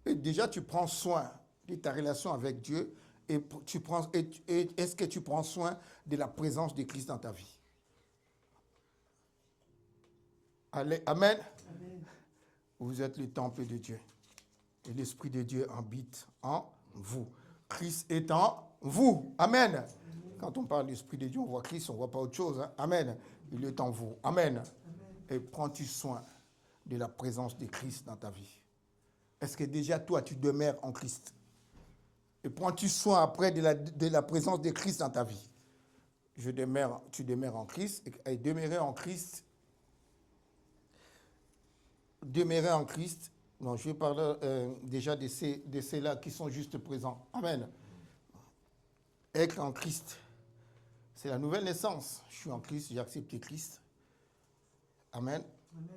Et déjà, tu prends soin de ta relation avec Dieu. Et est-ce que tu prends soin de la présence de Christ dans ta vie? Allez, amen. Amen. Vous êtes le temple de Dieu. Et l'Esprit de Dieu habite en vous. Christ est en vous. Amen. Amen. Quand on parle de l'Esprit de Dieu, on voit Christ, on ne voit pas autre chose. Hein? Amen. Il est en vous. Amen. Amen. Et prends-tu soin de la présence de Christ dans ta vie? Est-ce que déjà toi, tu demeures en Christ? Et prends-tu soin après de la présence de Christ dans ta vie? Tu demeures en Christ. Et demeurer en Christ. Demeurer en Christ. Non, je vais parler déjà de ceux-là qui sont juste présents. Amen. Être en Christ, c'est la nouvelle naissance. Je suis en Christ, j'ai accepté Christ. Amen.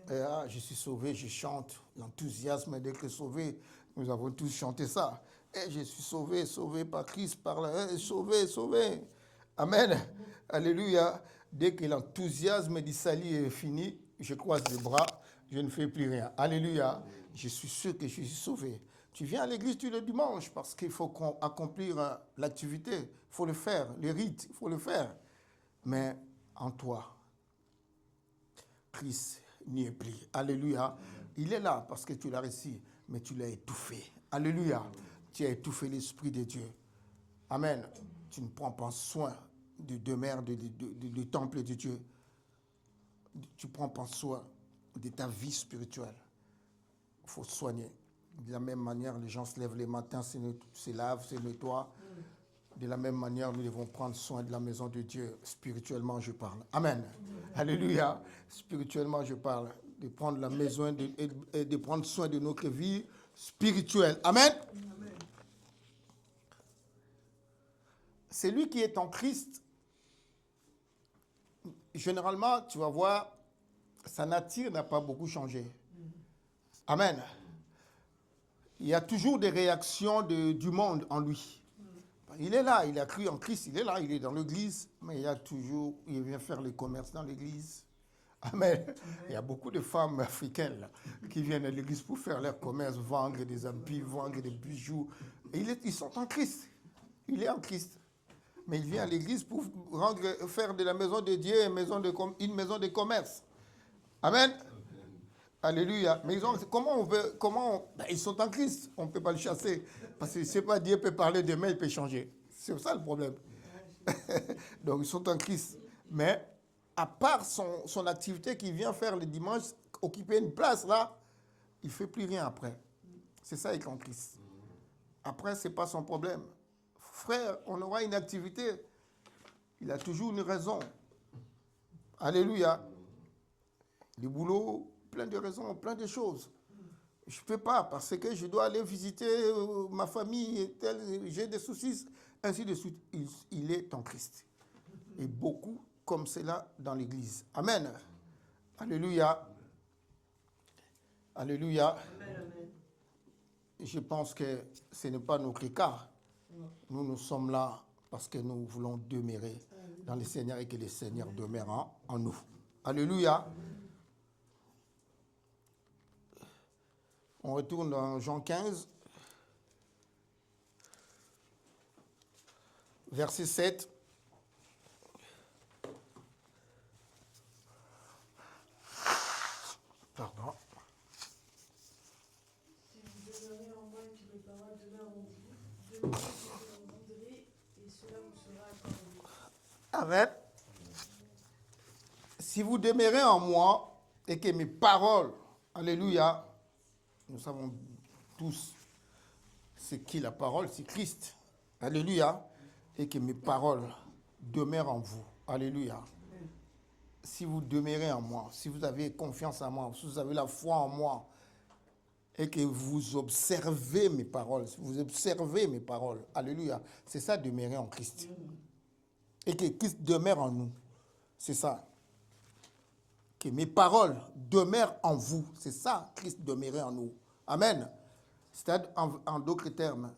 Et là, je suis sauvé, je chante l'enthousiasme d'être sauvé. Nous avons tous chanté ça. Et je suis sauvé, sauvé par Christ, sauvé, sauvé. Amen. Alléluia. Dès que l'enthousiasme du salut est fini, je croise les bras, je ne fais plus rien. Alléluia. Je suis sûr que je suis sauvé. Tu viens à l'église tous les dimanches parce qu'il faut accomplir l'activité. Il faut le faire, les rites, il faut le faire. Mais en toi, Christ n'y est plus. Alléluia. Il est là parce que tu l'as reçu, mais tu l'as étouffé. Alléluia. Tu as étouffé l'Esprit de Dieu. Amen. Tu ne prends pas soin du demeure du temple de Dieu. Tu ne prends pas soin de ta vie spirituelle. Il faut soigner. De la même manière, les gens se lèvent les matins, se lavent, se nettoient. De la même manière, nous devons prendre soin de la maison de Dieu. Spirituellement, je parle. Amen. Alléluia. Spirituellement, je parle. De prendre la maison et de prendre soin de notre vie spirituelle. Amen. Amen. Celui qui est en Christ, généralement, tu vas voir, sa nature n'a pas beaucoup changé. Amen. Il y a toujours des réactions du monde en lui. Il est là, il a cru en Christ, il est là, il est dans l'église, mais il vient faire le commerce dans l'église. Amen. Il y a beaucoup de femmes africaines là, qui viennent à l'église pour faire leur commerce, vendre des habits, vendre des bijoux. Et ils sont en Christ. Il est en Christ. Mais il vient à l'église pour faire de la maison de Dieu une maison de commerce. Amen. Alléluia. Mais ils sont en Christ. On ne peut pas le chasser. Parce que je ne sais pas, Dieu peut parler demain, il peut changer. C'est ça le problème. Donc ils sont en Christ. Mais à part son activité qu'il vient faire le dimanche, occuper une place là, il ne fait plus rien après. C'est ça, il est en Christ. Après, ce n'est pas son problème. Frère, on aura une activité. Il a toujours une raison. Alléluia. Le boulot, plein de raisons, plein de choses. Je ne peux pas parce que je dois aller visiter ma famille, j'ai des soucis, ainsi de suite. Il est en Christ. Et beaucoup comme cela dans l'Église. Amen. Alléluia. Alléluia. Amen. Je pense que ce n'est pas notre cas. Nous sommes là parce que nous voulons demeurer dans le Seigneur et que le Seigneur demeure en nous. Alléluia. On retourne dans Jean 15, verset 7. Pardon. Si vous demeurez en moi et que mes paroles demeurent en vous, demandez ce que vous voudrez et cela vous sera accordé. Amen. Si vous demeurez en moi et que mes paroles, alléluia, nous savons tous c'est qui la parole, c'est Christ. Alléluia. Et que mes paroles demeurent en vous. Alléluia. Si vous demeurez en moi, si vous avez confiance en moi, si vous avez la foi en moi, et que vous observez mes paroles, vous observez mes paroles, alléluia, c'est ça demeurer en Christ. Et que Christ demeure en nous, c'est ça. Que mes paroles demeurent en vous, c'est ça, Christ demeurer en nous. Amen. C'est-à-dire, en d'autres termes,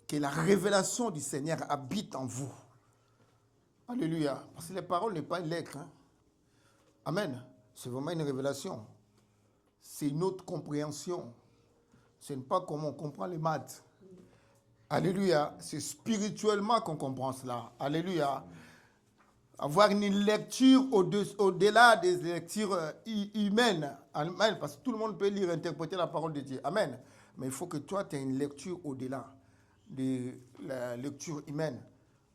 que la révélation du Seigneur habite en vous. Alléluia. Parce que les paroles n'est pas une lettre. Hein. Amen. C'est vraiment une révélation. C'est une autre compréhension. Ce n'est pas comme on comprend les maths. Alléluia. C'est spirituellement qu'on comprend cela. Alléluia. Avoir une lecture au-delà des lectures humaines. Amen. Parce que tout le monde peut lire et interpréter la parole de Dieu. Amen. Mais il faut que toi, tu aies une lecture au-delà de la lecture humaine,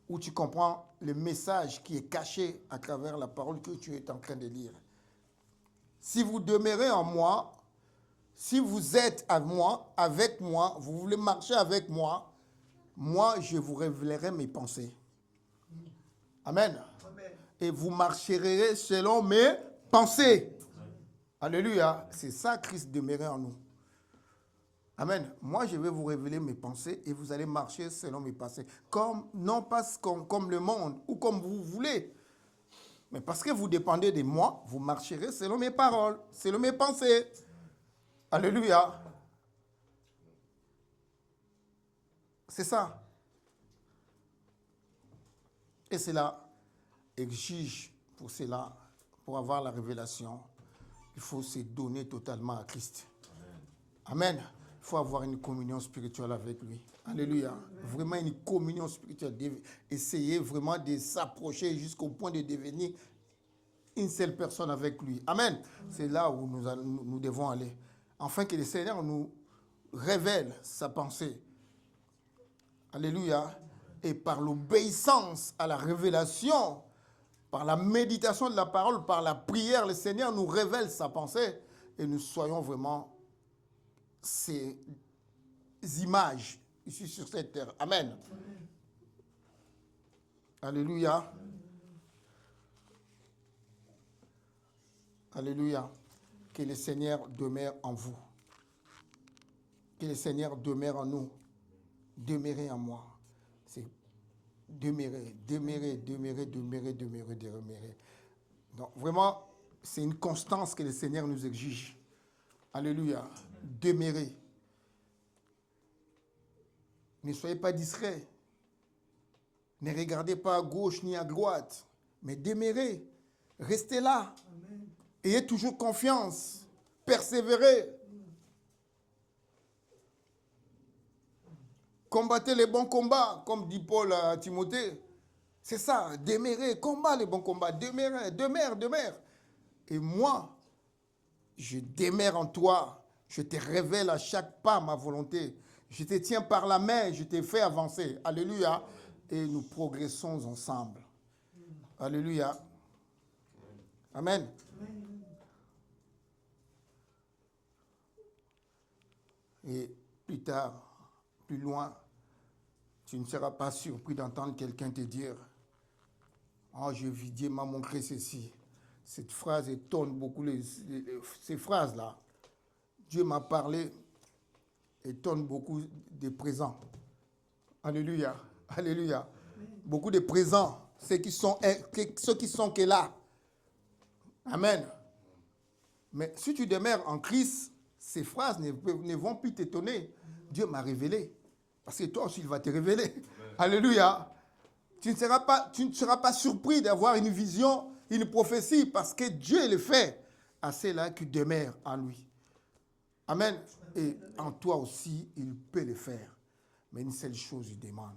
où tu comprends le message qui est caché à travers la parole que tu es en train de lire. Si vous demeurez en moi, si vous êtes à moi, avec moi, vous voulez marcher avec moi, moi, je vous révélerai mes pensées. Amen. Amen. Et vous marcherez selon mes pensées. Alléluia. C'est ça, Christ demeurait en nous. Amen. Moi, je vais vous révéler mes pensées et vous allez marcher selon mes pensées. Non pas comme le monde ou comme vous voulez. Mais parce que vous dépendez de moi, vous marcherez selon mes paroles, selon mes pensées. Alléluia. C'est ça. Et cela exige pour cela, pour avoir la révélation, il faut se donner totalement à Christ. Amen. Il faut avoir une communion spirituelle avec lui. Alléluia. Vraiment une communion spirituelle. Essayer vraiment de s'approcher jusqu'au point de devenir une seule personne avec lui. Amen. C'est là où nous devons aller. Afin que le Seigneur nous révèle sa pensée. Alléluia. Et par l'obéissance à la révélation, par la méditation de la parole, par la prière, le Seigneur nous révèle sa pensée et nous soyons vraiment ces images ici sur cette terre. Amen. Amen. Alléluia. Alléluia. Que le Seigneur demeure en vous. Que le Seigneur demeure en nous. Demeurez en moi. C'est demeurer. Donc vraiment, c'est une constance que le Seigneur nous exige. Alléluia. Demeurez. Ne soyez pas distraits. Ne regardez pas à gauche ni à droite. Mais demeurez. Restez là. Amen. Ayez toujours confiance. Persévérez. Combattez les bons combats, comme dit Paul à Timothée. C'est ça, demeurez, combat les bons combats, demeurez, demeure. Et moi, je demeure en toi. Je te révèle à chaque pas ma volonté. Je te tiens par la main, je te fais avancer. Alléluia. Et nous progressons ensemble. Alléluia. Amen. Et plus tard, plus loin, tu ne seras pas surpris d'entendre quelqu'un te dire « Oh, Dieu m'a montré ceci ». Cette phrase étonne beaucoup, ces phrases-là. Dieu m'a parlé, étonne beaucoup des présents. Alléluia, alléluia. Beaucoup de présents, ceux qui sont que là. Amen. Mais si tu demeures en Christ, ces phrases ne vont plus t'étonner. Dieu m'a révélé. Parce que toi aussi, il va te révéler. Amen. Alléluia. Tu ne seras pas surpris d'avoir une vision, une prophétie, parce que Dieu le fait à ceux-là qui demeurent en lui. Amen. Et en toi aussi, il peut le faire. Mais une seule chose, il demande.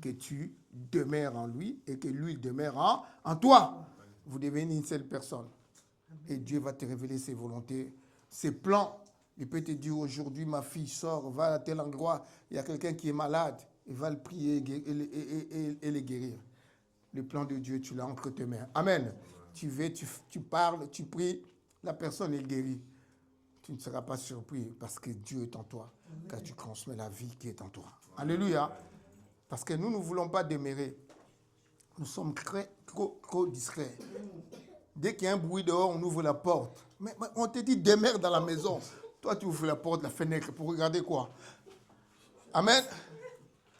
Que tu demeures en lui et que lui demeure en toi. Vous devenez une seule personne. Et Dieu va te révéler ses volontés, ses plans. Il peut te dire aujourd'hui, ma fille sort, va à tel endroit, il y a quelqu'un qui est malade, il va le prier et le guérir. Le plan de Dieu, tu l'as entre tes mains. Amen. Tu vas, tu parles, tu pries, la personne est guérie. Tu ne seras pas surpris parce que Dieu est en toi, car tu transmets la vie qui est en toi. Alléluia. Parce que nous ne voulons pas demeurer. Nous sommes trop discrets. Dès qu'il y a un bruit dehors, on ouvre la porte. Mais on te dit demeure dans la maison. Toi, tu ouvres la porte, la fenêtre, pour regarder quoi? Amen.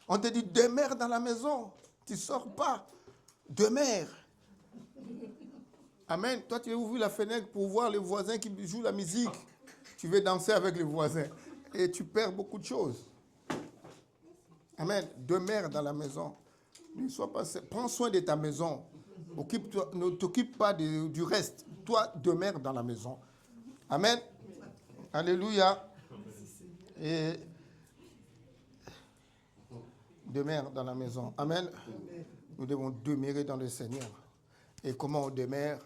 On te dit demeure dans la maison. Tu ne sors pas. Demeure. Amen. Toi, tu ouvres la fenêtre pour voir les voisins qui jouent la musique. Tu veux danser avec les voisins. Et tu perds beaucoup de choses. Amen. Demeure dans la maison. Ne sois pas, prends soin de ta maison. Ne t'occupe pas du reste. Toi, demeure dans la maison. Amen. Alléluia. Et demeure dans la maison. Amen. Nous devons demeurer dans le Seigneur. Et comment on demeure?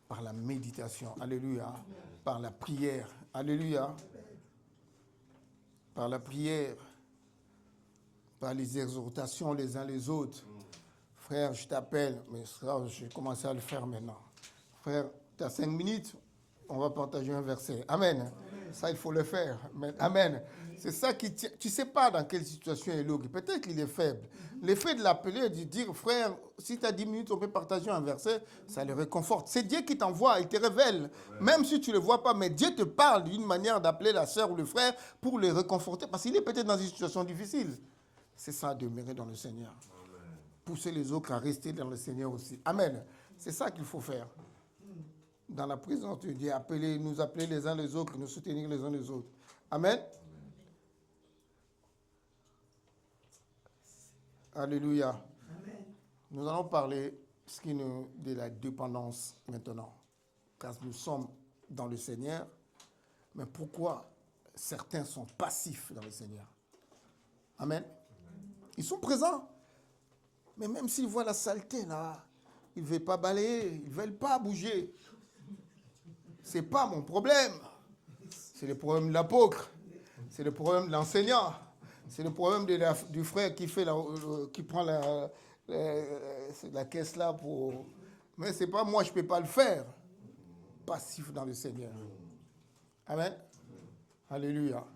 Par la méditation. Alléluia. Par la prière. Alléluia. Par la prière. Par les exhortations les uns les autres. Frère, je t'appelle, mais j'ai commencé à le faire maintenant. Frère, tu as 5 minutes, on va partager un verset. Amen. Amen. Ça, il faut le faire. Amen. C'est ça qui tient. Tu ne sais pas dans quelle situation il est. Peut-être qu'il est faible. Le fait de l'appeler et de dire, frère, si tu as 10 minutes, on peut partager un verset, ça le réconforte. C'est Dieu qui t'envoie, il te révèle. Amen. Même si tu ne le vois pas, mais Dieu te parle d'une manière d'appeler la sœur ou le frère pour le réconforter. Parce qu'il est peut-être dans une situation difficile. C'est ça, demeurer dans le Seigneur. Amen. Pousser les autres à rester dans le Seigneur aussi. Amen. C'est ça qu'il faut faire. Dans la présence de Dieu, nous appeler les uns les autres, nous soutenir les uns les autres. Amen. Alléluia. Amen. Nous allons parler de la dépendance maintenant. Car nous sommes dans le Seigneur. Mais pourquoi certains sont passifs dans le Seigneur? Amen. Ils sont présents. Mais même s'ils voient la saleté là, ils ne veulent pas balayer, ils ne veulent pas bouger. Ce n'est pas mon problème. C'est le problème de l'apôtre. C'est le problème de l'enseignant. C'est le problème du frère qui prend la caisse là pour... Mais ce n'est pas moi, je ne peux pas le faire. Passif dans le Seigneur. Amen. Alléluia.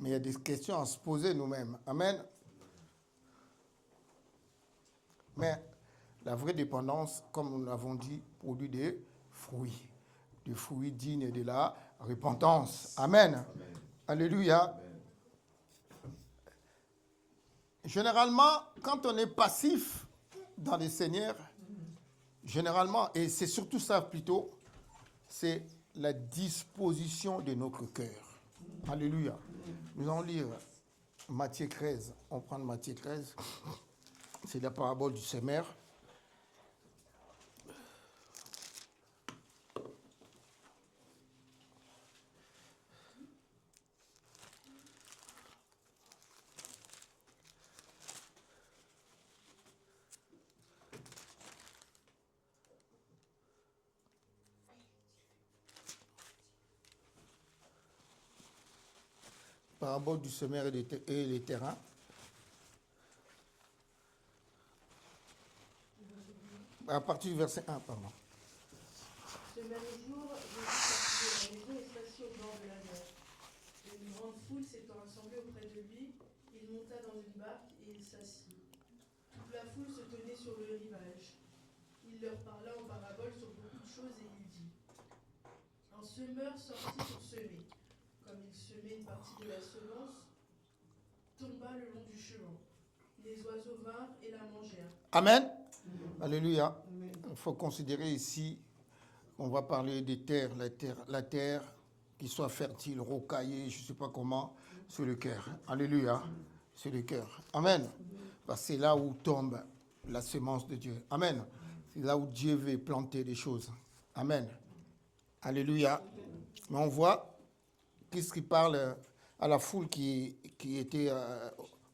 Mais il y a des questions à se poser nous-mêmes. Amen. Mais la vraie dépendance, comme nous l'avons dit, produit des fruits. Des fruits dignes de la repentance. Amen. Amen. Alléluia. Amen. Généralement, quand on est passif dans le Seigneur, généralement, et c'est surtout ça plutôt, c'est la disposition de notre cœur. Alléluia. Nous allons lire Matthieu 13. On prend Matthieu 13. C'est la parabole du semeur. Parabole du semeur et les terrains. À partir du verset 1, pardon. Ce même jour, Jésus sortit de la maison et s'assit au bord de la mer. Une grande foule s'étant rassemblée auprès de lui, il monta dans une barque et il s'assit. Toute la foule se tenait sur le rivage. Il leur parla en parabole sur beaucoup de choses et il dit : Un semeur sortit pour semer. Comme il semait une partie de la semence, tomba le long du chemin. Les oiseaux vinrent et la mangèrent. Amen. Alléluia. Il faut considérer ici, on va parler des terres, la terre qui soit fertile, rocaillée, je ne sais pas comment, sur le cœur. Alléluia. C'est le cœur. Amen. Parce que c'est là où tombe la semence de Dieu. Amen. C'est là où Dieu veut planter des choses. Amen. Alléluia. Mais on voit qu'est-ce qu'il parle à la foule qui était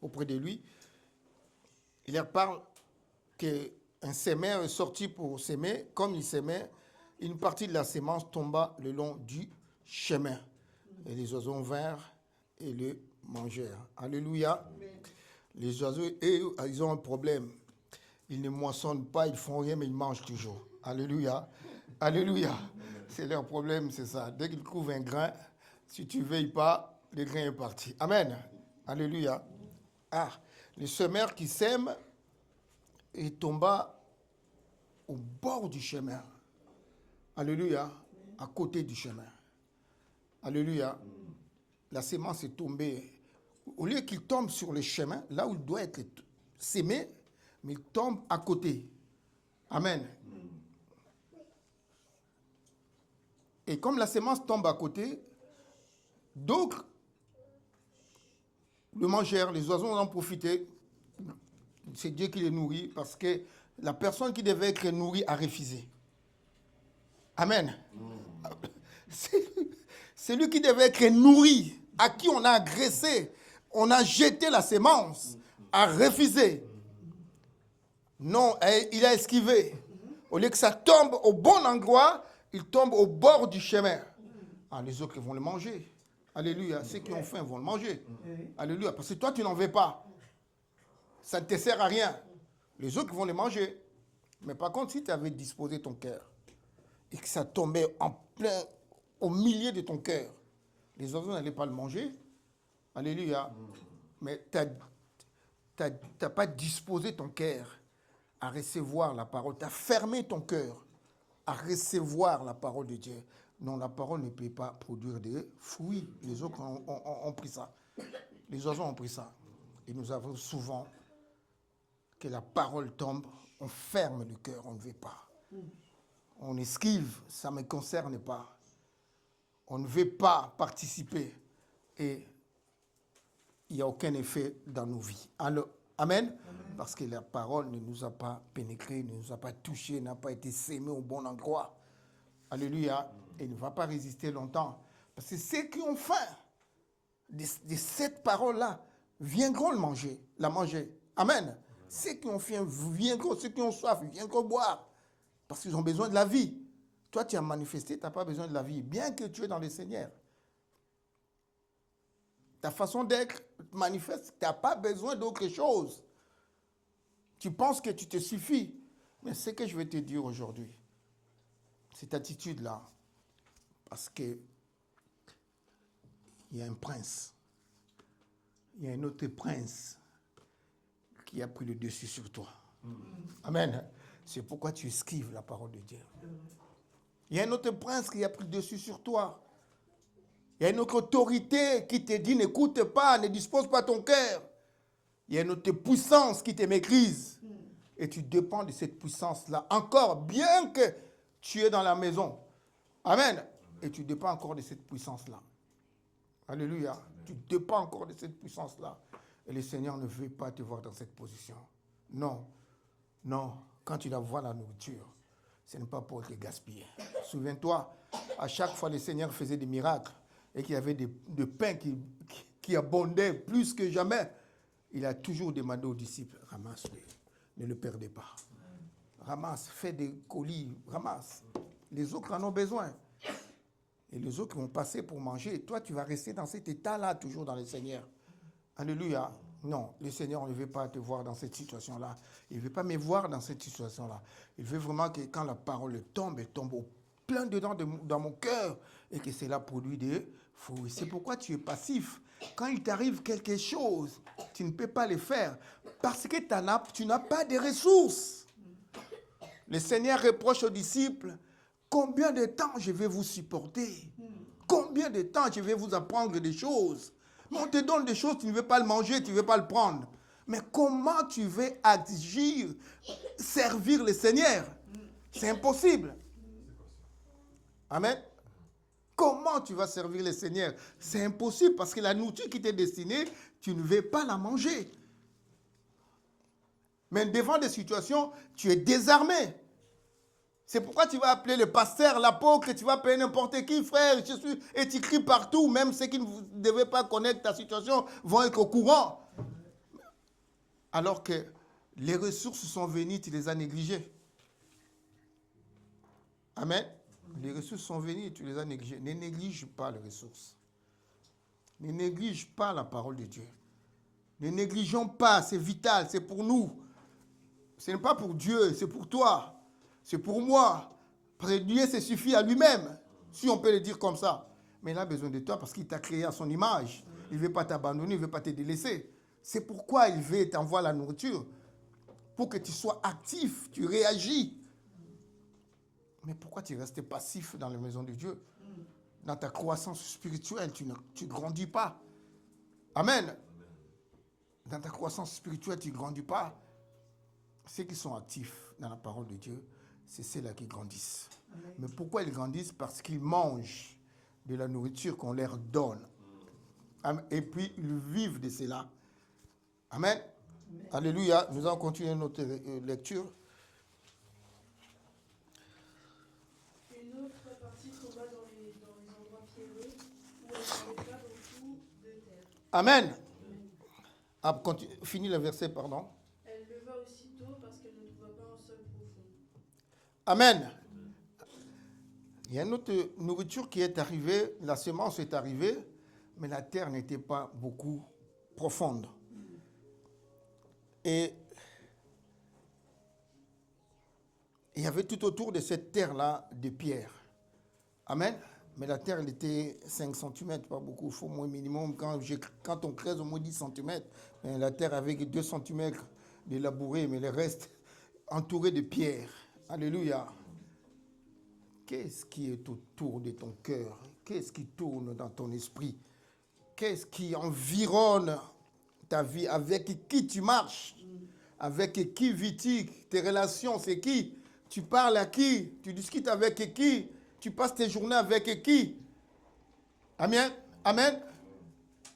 auprès de lui. Il leur parle qu'un semeur est sorti pour s'aimer. Comme il s'aimait, une partie de la semence tomba le long du chemin. Et les oiseaux vinrent et le mangèrent. Alléluia. Les oiseaux, ils ont un problème. Ils ne moissonnent pas, ils font rien, mais ils mangent toujours. Alléluia. Alléluia. C'est leur problème, c'est ça. Dès qu'ils trouvent un grain, si tu ne veilles pas, le grain est parti. Amen. Alléluia. Ah, le semeur qui sème, il tomba au bord du chemin. Alléluia. À côté du chemin. Alléluia. La semence est tombée. Au lieu qu'il tombe sur le chemin, là où il doit être sémé, mais il tombe à côté. Amen. Et comme la semence tombe à côté, d'autres le mangèrent, les oiseaux en ont profité. C'est Dieu qui les nourrit parce que la personne qui devait être nourrie a refusé. Amen. C'est lui qui devait être nourri, à qui on a agressé, on a jeté la semence, a refusé. Non, il a esquivé. Au lieu que ça tombe au bon endroit, il tombe au bord du chemin. Ah, les autres vont le manger. Alléluia. Ceux qui ont faim vont le manger. Alléluia. Parce que toi, tu n'en veux pas. Ça ne te sert à rien. Les autres vont le manger. Mais par contre, si tu avais disposé ton cœur et que ça tombait en plein, au milieu de ton cœur, les oiseaux n'allaient pas le manger. Alléluia. Mais tu n'as pas disposé ton cœur à recevoir la parole. Tu as fermé ton cœur à recevoir la parole de Dieu. Non, la parole ne peut pas produire des fruits. Les autres ont pris ça. Les oiseaux ont pris ça. Et nous avons souvent que la parole tombe, on ferme le cœur, on ne veut pas. On esquive, ça ne me concerne pas. On ne veut pas participer. Et il n'y a aucun effet dans nos vies. Alors, amen. Parce que la parole ne nous a pas pénétré, ne nous a pas touché, n'a pas été sémée au bon endroit. Alléluia. Et ne va pas résister longtemps. Parce que ceux qui ont faim de cette parole-là viendront la manger. Amen. Ceux qui ont faim viendront, ceux qui ont soif viendront boire. Parce qu'ils ont besoin de la vie. Toi, tu as manifesté, tu n'as pas besoin de la vie. Bien que tu es dans le Seigneur. Ta façon d'être manifeste, tu n'as pas besoin d'autre chose. Tu penses que tu te suffis. Mais ce que je vais te dire aujourd'hui, cette attitude-là, parce que il y a un prince, il y a un autre prince qui a pris le dessus sur toi. Amen. C'est pourquoi tu esquives la parole de Dieu. Il y a un autre prince qui a pris le dessus sur toi. Il y a une autre autorité qui te dit n'écoute pas, ne dispose pas ton cœur. Il y a une autre puissance qui te maîtrise. Et tu dépends de cette puissance-là. Encore, bien que tu es dans la maison. Amen. et tu dépends encore de cette puissance-là. Alléluia. Amen. Tu dépends encore de cette puissance-là. Et le Seigneur ne veut pas te voir dans cette position. Non. Non. Quand tu dois voir la nourriture, ce n'est pas pour te gaspiller. Souviens-toi, à chaque fois, le Seigneur faisait des miracles et qu'il y avait de pain qui abondait plus que jamais. Il a toujours demandé aux disciples, ramasse-le, ne le perdez pas. Ramasse, fais des colis, ramasse. Les autres en ont besoin. Et les autres vont passer pour manger. Toi, tu vas rester dans cet état-là, toujours dans le Seigneur. Alléluia. Non, le Seigneur ne veut pas te voir dans cette situation-là. Il ne veut pas me voir dans cette situation-là. Il veut vraiment que quand la parole tombe, elle tombe au plein dedans dans mon cœur et que cela produit des fruits. C'est pourquoi tu es passif. Quand il t'arrive quelque chose, tu ne peux pas le faire parce que tu n'as pas de ressources. Le Seigneur reproche aux disciples, combien de temps je vais vous supporter? Combien de temps je vais vous apprendre des choses? Mais on te donne des choses, tu ne veux pas le manger, tu ne veux pas le prendre. Mais comment tu veux agir, servir le Seigneur? C'est impossible. Amen. Comment tu vas servir le Seigneur? C'est impossible parce que la nourriture qui t'est destinée, tu ne veux pas la manger. Mais devant des situations, tu es désarmé. C'est pourquoi tu vas appeler le pasteur, l'apôtre, tu vas appeler n'importe qui, frère, et tu cries partout, même ceux qui ne devaient pas connaître ta situation vont être au courant. Alors que les ressources sont venues, tu les as négligées. Amen. Les ressources sont venues, tu les as négligées. Ne néglige pas les ressources. Ne néglige pas la parole de Dieu. Ne négligeons pas, c'est vital, c'est pour nous. Ce n'est pas pour Dieu, c'est pour toi. C'est pour moi. Parce que Dieu se suffit à lui-même, si on peut le dire comme ça. Mais il a besoin de toi parce qu'il t'a créé à son image. Il ne veut pas t'abandonner, il ne veut pas te délaisser. C'est pourquoi il veut t'envoyer la nourriture. Pour que tu sois actif, tu réagis. Mais pourquoi tu restes passif dans la maison de Dieu? Dans ta croissance spirituelle, tu ne grandis pas. Amen. Dans ta croissance spirituelle, tu ne grandis pas. Ceux qui sont actifs dans la parole de Dieu, c'est ceux-là qui grandissent. Amen. Mais pourquoi ils grandissent? Parce qu'ils mangent de la nourriture qu'on leur donne. Et puis, ils vivent de cela. Amen. Amen. Alléluia. Nous allons continuer notre lecture. Une autre partie tomba dans les endroits pierreux, où elle n'avait pas beaucoup de terre. Amen. Fini le verset, pardon. Elle leva aussitôt parce qu'elle ne trouva pas un sol profond. Amen. Il y a une autre nourriture qui est arrivée, la semence est arrivée, mais la terre n'était pas beaucoup profonde. Et il y avait tout autour de cette terre-là des pierres. Amen. Mais la terre, elle était 5 cm, pas beaucoup. Il faut au moins minimum, quand on creuse au moins 10 cm, la terre avec 2 cm de labourer, mais le reste entouré de pierres. Alléluia. Qu'est-ce qui est autour de ton cœur? Qu'est-ce qui tourne dans ton esprit? Qu'est-ce qui environne ta vie? Avec qui tu marches? Avec qui vis-tu? Tes relations, c'est qui? Tu parles à qui? Tu discutes avec qui? Tu passes tes journées avec qui? Amen. Amen.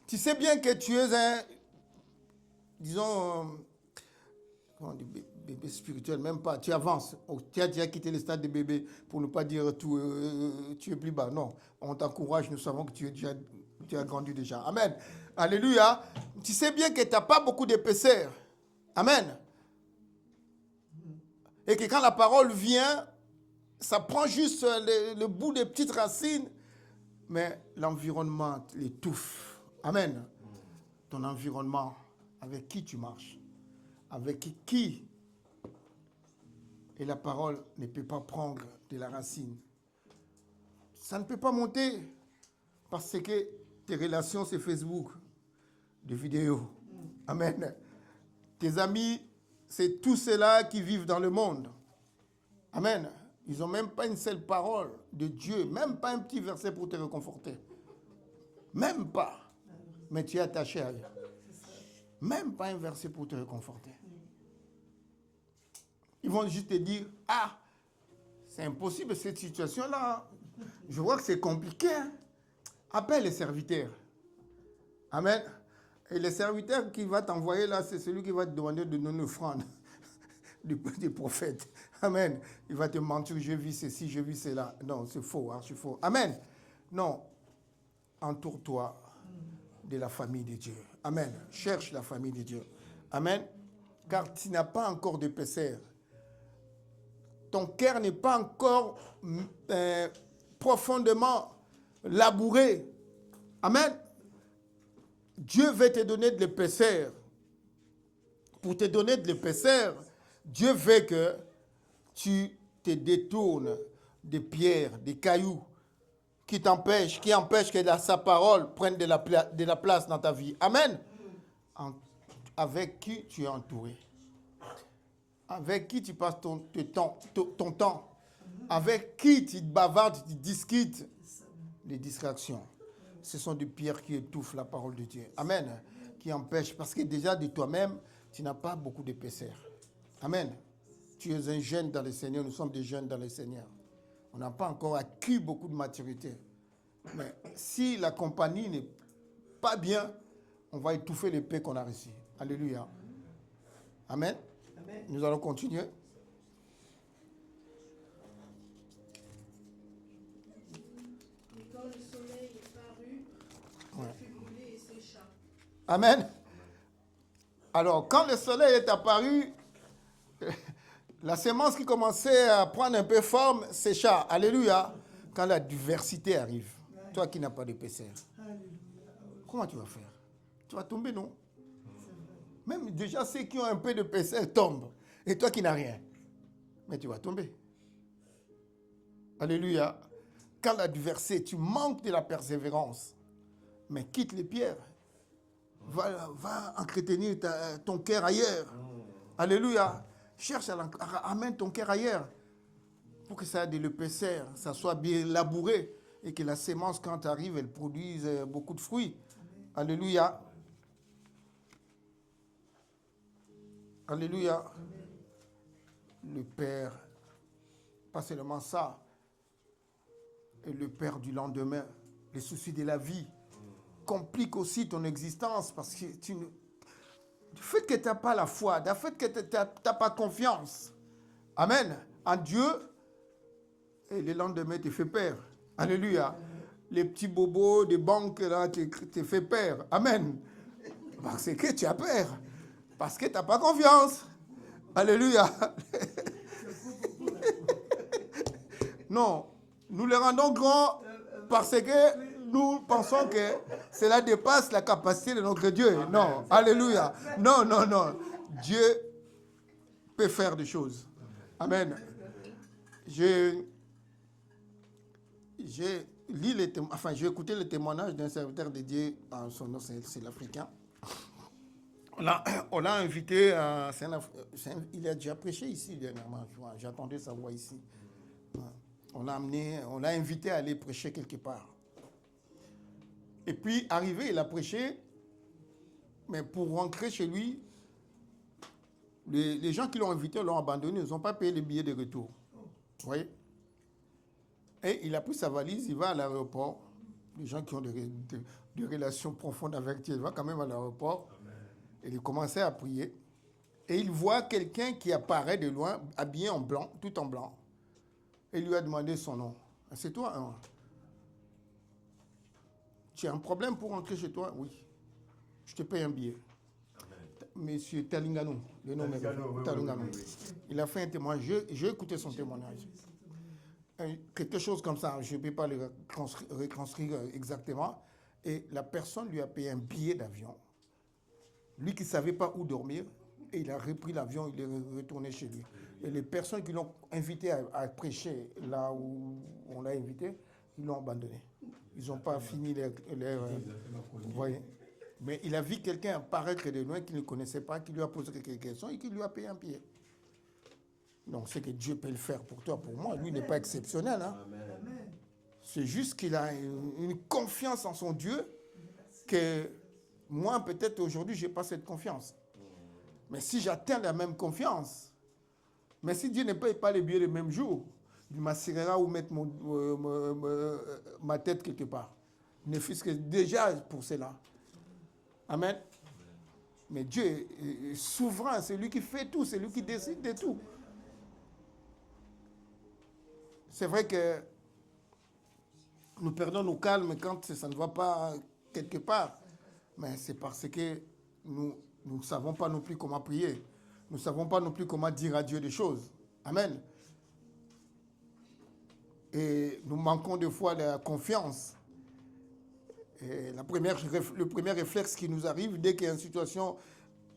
Tu sais bien que tu es un, disons, comment on dit, bébé spirituel, même pas. Tu avances. Tu as déjà quitté le stade de bébé pour ne pas dire tu es plus bas. Non, on t'encourage. Nous savons que tu as grandi déjà. Amen. Alléluia. Tu sais bien que tu n'as pas beaucoup d'épaisseur. Amen. Et que quand la parole vient, ça prend juste le bout des petites racines, mais l'environnement l'étouffe. Amen. Ton environnement, avec qui tu marches, avec qui, et la parole ne peut pas prendre de la racine. Ça ne peut pas monter parce que tes relations, c'est Facebook, des vidéos. Amen. Tes amis, c'est tous ceux-là qui vivent dans le monde. Amen. Ils n'ont même pas une seule parole de Dieu, même pas un petit verset pour te réconforter. Même pas. Mais tu es attaché à eux. Même pas un verset pour te réconforter. Ils vont juste te dire, c'est impossible cette situation-là. Je vois que c'est compliqué. Hein? Appelle les serviteurs. Amen. Et le serviteur qui va t'envoyer là, c'est celui qui va te demander de donner une offrande du prophète. Amen. Il va te mentir, je vis ceci, je vis cela. Non, c'est faux, archi faux. Amen. Non. Entoure-toi de la famille de Dieu. Amen. Cherche la famille de Dieu. Amen. Car tu n'as pas encore d'épaisseur. Ton cœur n'est pas encore profondément labouré. Amen. Dieu veut te donner de l'épaisseur. Pour te donner de l'épaisseur, Dieu veut que tu te détournes des pierres, des cailloux qui empêchent que sa parole prenne de la place dans ta vie. Amen. Avec qui tu es entouré. Avec qui tu passes ton temps. Avec qui tu bavardes, tu discutes. Les distractions. Ce sont des pierres qui étouffent la parole de Dieu. Amen. Qui empêchent. Parce que déjà de toi-même, tu n'as pas beaucoup d'épaisseur. Amen. Tu es un jeune dans le Seigneur. Nous sommes des jeunes dans le Seigneur. On n'a pas encore acquis beaucoup de maturité. Mais si la compagnie n'est pas bien, on va étouffer l'épée qu'on a reçue. Alléluia. Amen. Amen. Nous allons continuer. Et quand le soleil est paru, il fut brûlé et sécha. Amen. Alors, quand le soleil est apparu, la sémence qui commençait à prendre un peu forme sécha. Alléluia. Quand la diversité arrive, toi qui n'as pas d'épaisseur, comment tu vas faire? Tu vas tomber, non? Même déjà ceux qui ont un peu d'épaisseur tombent. Et toi qui n'as rien, mais tu vas tomber. Alléluia. Quand la diversité, tu manques de la persévérance, mais quitte les pierres. Va entretenir ton cœur ailleurs. Alléluia. Cherche amène ton cœur ailleurs. Pour que ça ait de l'épaisseur, ça soit bien labouré. Et que la sémence, quand elle arrive, elle produise beaucoup de fruits. Alléluia. Alléluia. Le Père, pas seulement ça, et le Père du lendemain, les soucis de la vie, compliquent aussi ton existence parce que du fait que tu n'as pas la foi, du fait que tu n'as pas confiance, amen, en Dieu, et le lendemain te fait peur. Alléluia. Les petits bobos des banques là te fait peur. Amen. Parce que tu as peur. Parce que tu n'as pas confiance. Alléluia. Non, nous les rendons grands parce que nous pensons que cela dépasse la capacité de notre Dieu. Amen. Non, alléluia. Non, non, non. Dieu peut faire des choses. Amen. J'ai écouté le témoignage d'un serviteur de Dieu, son nom c'est l'Africain. On l'a invité, il a déjà prêché ici dernièrement, j'attendais sa voix ici. On l'a invité à aller prêcher quelque part. Et puis, arrivé, il a prêché, mais pour rentrer chez lui, les gens qui l'ont invité l'ont abandonné, ils n'ont pas payé les billets de retour. Vous voyez? Et il a pris sa valise, il va à l'aéroport. Les gens qui ont des relations profondes avec Dieu, il va quand même à l'aéroport. Et il commençait à prier. Et il voit quelqu'un qui apparaît de loin, habillé en blanc, tout en blanc. Et il lui a demandé son nom. C'est toi, hein? Tu as un problème pour rentrer chez toi? Oui. Je te paye un billet. Monsieur Talingano, le nom est Talingano. Oui. Il a fait un témoignage. J'ai écouté son témoignage. Quelque chose comme ça, je ne peux pas le reconstruire exactement. Et la personne lui a payé un billet d'avion. Lui qui ne savait pas où dormir, et il a repris l'avion, il est retourné chez lui. Et les personnes qui l'ont invité à prêcher là où on l'a invité, ils l'ont abandonné. Ils n'ont pas fini vous voyez. Mais il a vu quelqu'un apparaître de loin qu'il ne connaissait pas, qui lui a posé quelques questions et qui lui a payé un billet. Donc c'est que Dieu peut le faire pour toi, pour moi. Lui n'est pas exceptionnel. Hein? C'est juste qu'il a une confiance en son Dieu que moi, peut-être aujourd'hui, je n'ai pas cette confiance. Mais si j'atteins la même confiance, mais si Dieu ne paye pas les billets le même jour, il m'assurera où mettre ma tête quelque part. Ne fût-ce que déjà pour cela. Amen. Mais Dieu est souverain, c'est lui qui fait tout, c'est lui qui décide de tout. C'est vrai que nous perdons nos calmes quand ça ne va pas quelque part. Mais c'est parce que nous ne savons pas non plus comment prier. Nous ne savons pas non plus comment dire à Dieu des choses. Amen. Et nous manquons des fois de la confiance. Et le premier réflexe qui nous arrive dès qu'il y a une situation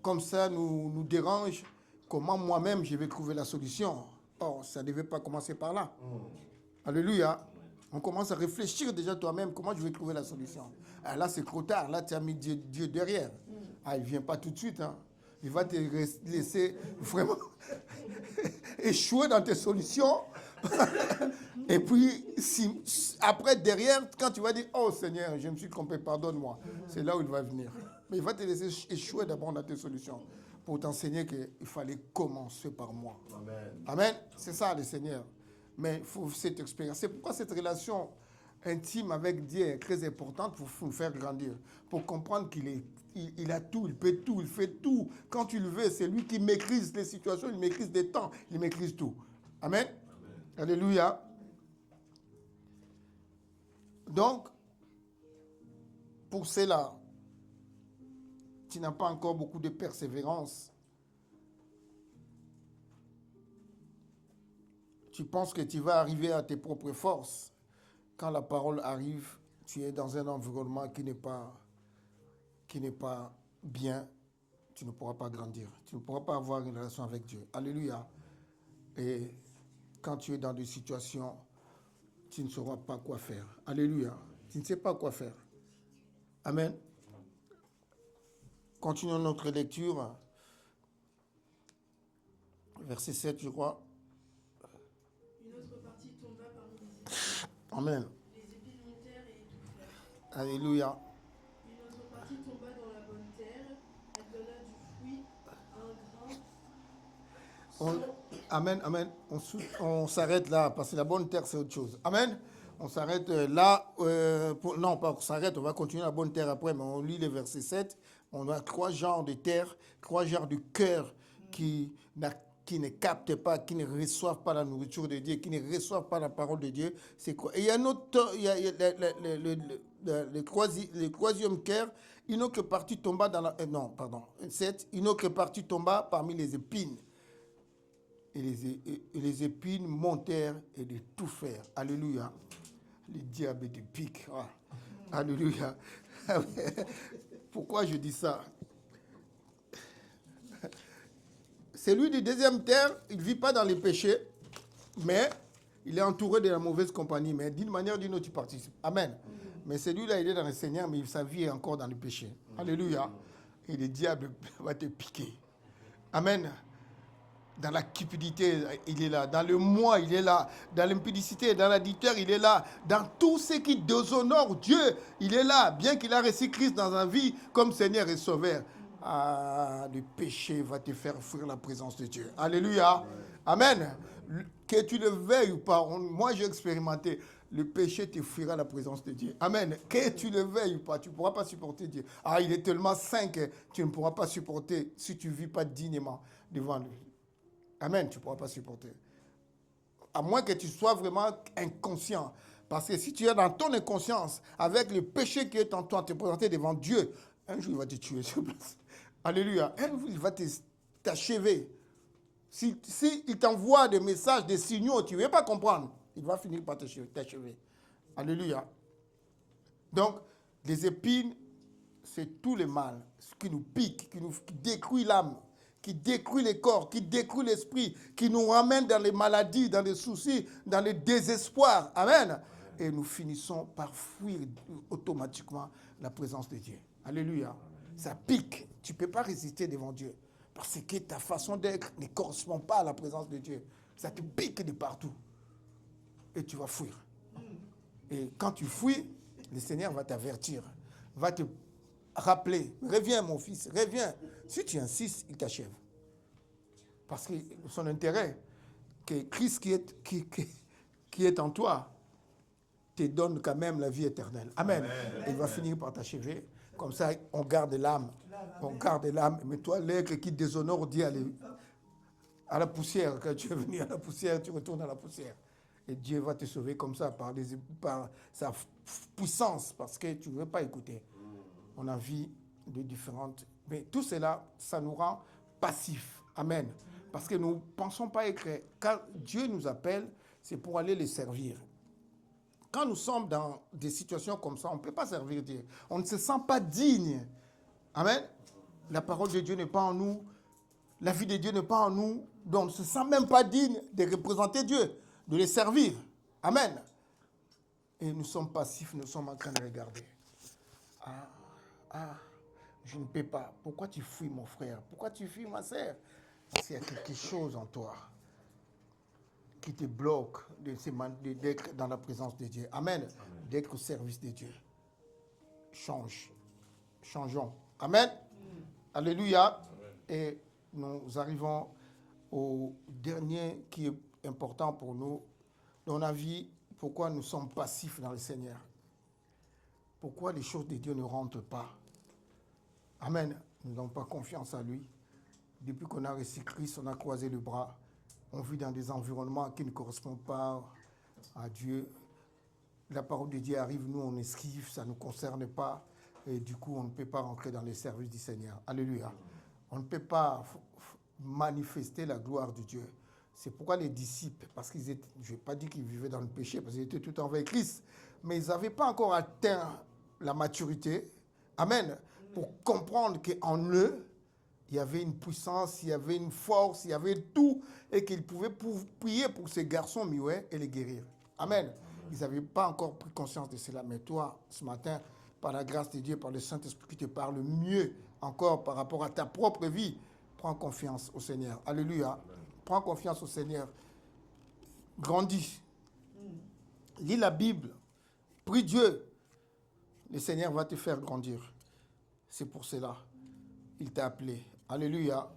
comme ça nous dérange, comment moi-même je vais trouver la solution. Or, ça ne devait pas commencer par là. Alléluia. On commence à réfléchir déjà toi-même, comment je vais trouver la solution. Ah, là, c'est trop tard. Là, tu as mis Dieu derrière. Ah, il ne vient pas tout de suite. Hein. Il va te laisser vraiment échouer dans tes solutions. Et puis, après, derrière, quand tu vas dire, oh Seigneur, je me suis trompé, pardonne-moi, c'est là où il va venir. Mais il va te laisser échouer d'abord dans tes solutions pour t'enseigner qu'il fallait commencer par moi. Amen. Amen. C'est ça, le Seigneur. Mais il faut cette expérience. C'est pourquoi cette relation intime avec Dieu est très importante pour nous faire grandir. Pour comprendre qu'il a tout, il peut tout, il fait tout. Quand tu le veux, c'est lui qui maîtrise les situations, il maîtrise les temps, il maîtrise tout. Amen. Alléluia. Donc, pour cela, tu n'as pas encore beaucoup de persévérance. Tu penses que tu vas arriver à tes propres forces. Quand la parole arrive, tu es dans un environnement qui n'est pas bien. Tu ne pourras pas grandir. Tu ne pourras pas avoir une relation avec Dieu. Alléluia. Et quand tu es dans des situations, tu ne sauras pas quoi faire. Alléluia. Tu ne sais pas quoi faire. Amen. Continuons notre lecture. Verset 7, je crois. Une autre partie tomba parmi les épines. Amen. Les épines montèrent et étouffèrent. Alléluia. Une autre partie tomba dans la bonne terre. Elle donna du fruit à un grain. Amen, amen. On s'arrête là, parce que la bonne terre, c'est autre chose. Amen. On s'arrête là. Non, pas on s'arrête, on va continuer la bonne terre après, mais on lit le verset 7. On a 3 genres de terre, 3 genres de cœur qui ne captent pas, qui ne reçoivent pas la nourriture de Dieu, qui ne reçoivent pas la parole de Dieu. C'est quoi? Et il y a un autre, il y a le troisième cœur, une autre partie tomba dans la... non, pardon, 7. Une autre partie tomba parmi les épines. Et les épines montèrent et de tout faire. Alléluia. Les diables de pique. Ah. Alléluia. Pourquoi je dis ça? Celui du deuxième terre, il ne vit pas dans les péchés, mais il est entouré de la mauvaise compagnie. Mais d'une manière ou d'une autre, il participe. Amen. Mais celui-là, il est dans le Seigneur, mais sa vie est encore dans le péché. Alléluia. Et le diable va te piquer. Amen. Dans la cupidité, il est là. Dans le moi, il est là. Dans l'impudicité, dans l'adultère, il est là. Dans tout ce qui déshonore Dieu, il est là. Bien qu'il a reçu Christ dans sa vie comme Seigneur et Sauveur. Ah, le péché va te faire fuir la présence de Dieu. Alléluia. Amen. Que tu le veuilles ou pas, moi j'ai expérimenté. Le péché te fuira la présence de Dieu. Amen. Que tu le veuilles ou pas, tu ne pourras pas supporter Dieu. Ah, il est tellement saint que tu ne pourras pas supporter si tu ne vis pas dignement devant lui. Amen, tu ne pourras pas supporter. À moins que tu sois vraiment inconscient. Parce que si tu es dans ton inconscience, avec le péché qui est en toi, te présenter devant Dieu, un jour il va te tuer sur place. Alléluia. Un jour il va t'achever. Si il t'envoie des messages, des signaux, tu ne veux pas comprendre, il va finir par t'achever. Alléluia. Donc, les épines, c'est tout le mal, ce qui nous pique, qui détruit l'âme, qui détruit le corps, qui détruit l'esprit, qui nous ramène dans les maladies, dans les soucis, dans le désespoir. Amen. Et nous finissons par fuir automatiquement la présence de Dieu. Alléluia. Ça pique. Tu ne peux pas résister devant Dieu. Parce que ta façon d'être ne correspond pas à la présence de Dieu. Ça te pique de partout. Et tu vas fuir. Et quand tu fuis, le Seigneur va t'avertir. Va te rappeler. Reviens mon fils, reviens. Si tu insistes, il t'achève. Parce que son intérêt, que Christ qui est en toi te donne quand même la vie éternelle. Amen. Il va finir par t'achever. Comme ça, on garde l'âme. On garde l'âme. Mais toi, l'aigle qui déshonore, dit à la poussière. Quand tu es venu à la poussière, tu retournes à la poussière. Et Dieu va te sauver comme ça par sa puissance, parce que tu ne veux pas écouter. On a vie de différentes. Mais tout cela, ça nous rend passifs. Amen. Parce que nous ne pensons pas que quand Dieu nous appelle, c'est pour aller les servir. Quand nous sommes dans des situations comme ça, on ne peut pas servir Dieu. On ne se sent pas digne. Amen. La parole de Dieu n'est pas en nous. La vie de Dieu n'est pas en nous. Donc on ne se sent même pas digne de représenter Dieu, de les servir. Amen. Et nous sommes passifs, nous sommes en train de regarder. Je ne peux pas. Pourquoi tu fuis mon frère? Pourquoi tu fuis ma sœur? S'il y a quelque chose en toi qui te bloque d'être dans la présence de Dieu. Amen. D'être au service de Dieu. Changeons. Amen. Alléluia. Et nous arrivons au dernier qui est important pour nous. Dans la vie, pourquoi nous sommes passifs dans le Seigneur? Pourquoi les choses de Dieu ne rentrent pas? Amen. Nous n'avons pas confiance en lui. Depuis qu'on a reçu Christ, on a croisé le bras. On vit dans des environnements qui ne correspondent pas à Dieu. La parole de Dieu arrive, nous on esquive, ça ne nous concerne pas. Et du coup, on ne peut pas rentrer dans les services du Seigneur. Alléluia. On ne peut pas manifester la gloire de Dieu. C'est pourquoi les disciples, parce qu'ils étaient, je ne vais pas dire qu'ils vivaient dans le péché, parce qu'ils étaient tout envers Christ, mais ils n'avaient pas encore atteint la maturité. Amen. Pour comprendre qu'en eux, il y avait une puissance, il y avait une force, il y avait tout, et qu'ils pouvaient prier pour ces garçons muets et les guérir. Amen. Ils n'avaient pas encore pris conscience de cela. Mais toi, ce matin, par la grâce de Dieu, par le Saint-Esprit qui te parle mieux encore par rapport à ta propre vie, prends confiance au Seigneur. Alléluia. Prends confiance au Seigneur. Grandis. Lis la Bible. Prie Dieu. Le Seigneur va te faire grandir. C'est pour cela. Il t'a appelé. Alléluia.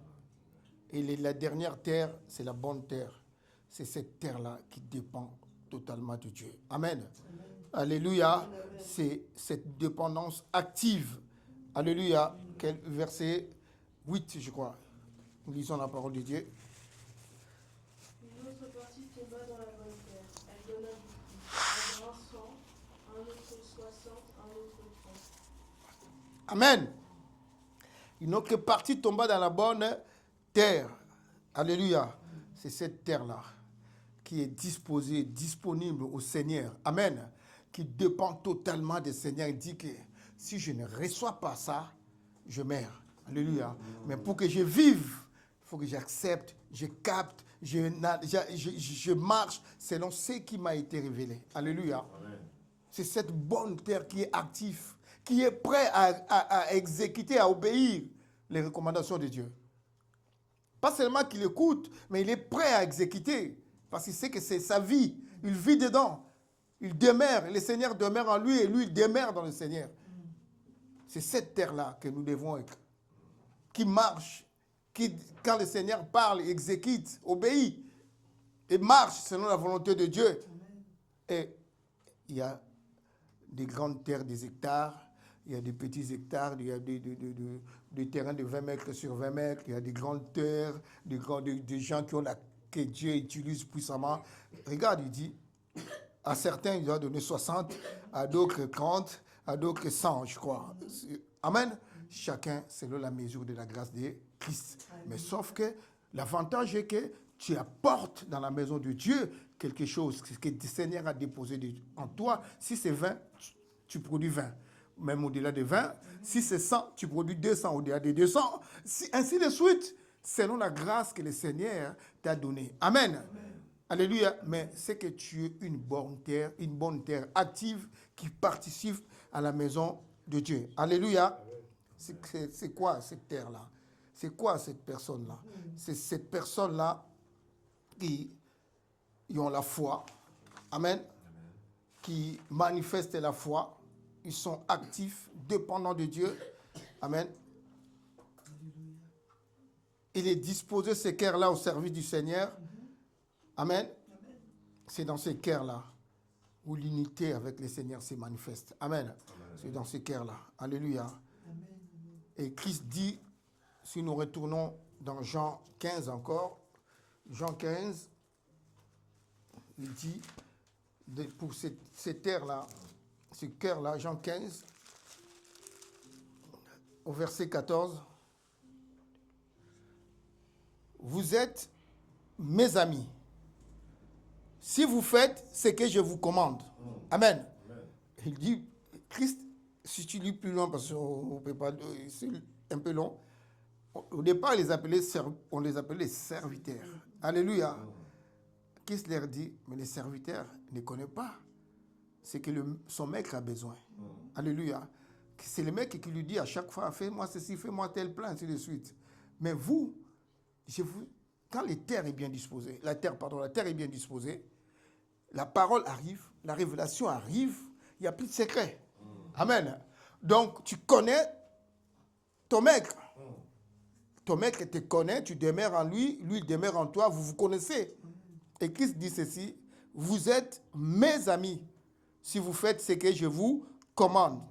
Et la dernière terre, c'est la bonne terre. C'est cette terre-là qui dépend totalement de Dieu. Amen. Amen. Alléluia. C'est cette dépendance active. Alléluia. Quel verset 8, je crois. Nous lisons la parole de Dieu. Une autre partie tomba dans la bonne terre. Elle donna du fruit. Un 100, un autre 60, un autre 30. Amen. Une autre partie tomba dans la bonne terre. Alléluia. C'est cette terre-là qui est disposée, disponible au Seigneur. Amen. Qui dépend totalement du Seigneur. Il dit que si je ne reçois pas ça, je meurs. Alléluia. Mais pour que je vive, il faut que j'accepte, je capte, je marche selon ce qui m'a été révélé. Alléluia. Amen. C'est cette bonne terre qui est active, qui est prêt à exécuter, à obéir les recommandations de Dieu. Pas seulement qu'il écoute, mais il est prêt à exécuter, parce qu'il sait que c'est sa vie. Il vit dedans. Il demeure. Le Seigneur demeure en lui et lui, il demeure dans le Seigneur. C'est cette terre-là que nous devons être. Qui marche, qui, quand le Seigneur parle, exécute, obéit et marche selon la volonté de Dieu. Et il y a des grandes terres, des hectares. Il y a des petits hectares, il y a des terrains de 20 mètres sur 20 mètres, il y a des grandes terres, des gens que Dieu utilise puissamment. Regarde, il dit, à certains, il doit donner 60, à d'autres 30, à d'autres 100, je crois. Amen. Chacun selon la mesure de la grâce de Christ. Mais sauf que l'avantage est que tu apportes dans la maison de Dieu quelque chose que le Seigneur a déposé en toi. Si c'est 20, tu produis 20. Même au-delà de 20, si c'est 100, tu produis 200 au-delà de 200, ainsi de suite, selon la grâce que le Seigneur t'a donnée. Amen. Amen. Alléluia. Mais c'est que tu es une bonne terre active qui participe à la maison de Dieu. Alléluia. C'est quoi cette terre-là? C'est quoi cette personne-là? C'est cette personne-là qui ont la foi. Amen. Qui manifestent la foi. Ils sont actifs, dépendants de Dieu. Amen. Il est disposé, ces cœurs-là, au service du Seigneur. Amen. c'est dans ces cœurs-là où l'unité avec le Seigneur se manifeste. Amen. C'est dans ces cœurs-là. Alléluia. Et Christ dit, si nous retournons dans Jean 15 encore, Jean 15, il dit, pour ces terres-là, ce cœur-là, Jean 15, au verset 14, vous êtes mes amis si vous faites ce que je vous commande. Amen. Il dit, Christ, si tu lis plus loin, parce qu'on ne peut pas, c'est un peu long, au départ, on les appelait les serviteurs. Alléluia. Christ leur dit, mais les serviteurs ne connaissent pas ce que son maître a besoin. Alléluia. C'est le maître qui lui dit à chaque fois, fais-moi ceci, fais-moi tel plan, ainsi de suite. Mais vous, quand la terre est bien disposée, la terre est bien disposée, la parole arrive, la révélation arrive, il n'y a plus de secret. Amen. Donc, tu connais ton maître. Ton maître te connaît, tu demeures en lui, lui il demeure en toi, vous vous connaissez. Et Christ dit ceci, vous êtes mes amis si vous faites ce que je vous commande.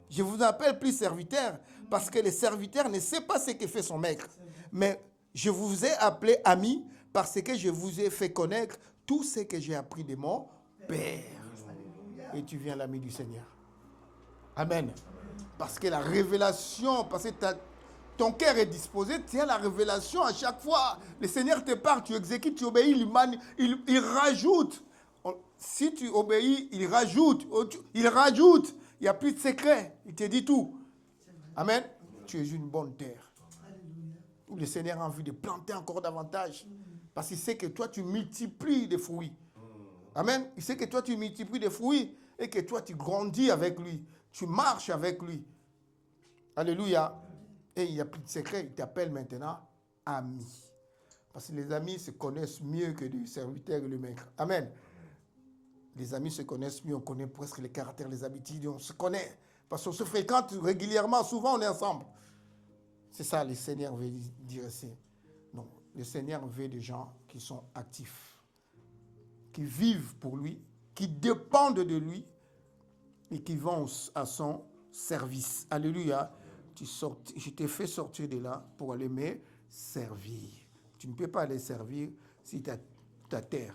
Je vous appelle plus serviteur parce que le serviteur ne sait pas ce que fait son maître. Mais je vous ai appelé ami parce que je vous ai fait connaître tout ce que j'ai appris de mon Père. Et tu viens l'ami du Seigneur. Amen. Parce que la révélation, parce que ton cœur est disposé, tu as la révélation à chaque fois. Le Seigneur te parle, tu exécutes, tu obéis, il rajoute. Si tu obéis, il rajoute. Il rajoute. Il n'y a plus de secret. Il te dit tout. Amen. Tu es une bonne terre. Où le Seigneur a envie de planter encore davantage. Parce qu'il sait que toi, tu multiplies des fruits. Amen. Il sait que toi, tu multiplies des fruits et que toi, tu grandis avec lui. Tu marches avec lui. Alléluia. Et il n'y a plus de secret. Il t'appelle maintenant ami. Parce que les amis se connaissent mieux que le serviteur et le maître. Amen. Les amis se connaissent mieux. On connaît presque les caractères, les habitudes. On se connaît. Parce qu'on se fréquente régulièrement. Souvent, on est ensemble. C'est ça, le Seigneur veut dire ici. Non, le Seigneur veut des gens qui sont actifs, qui vivent pour lui, qui dépendent de lui et qui vont à son service. Alléluia. Je t'ai fait sortir de là pour aller me servir. Tu ne peux pas aller servir si ta terre,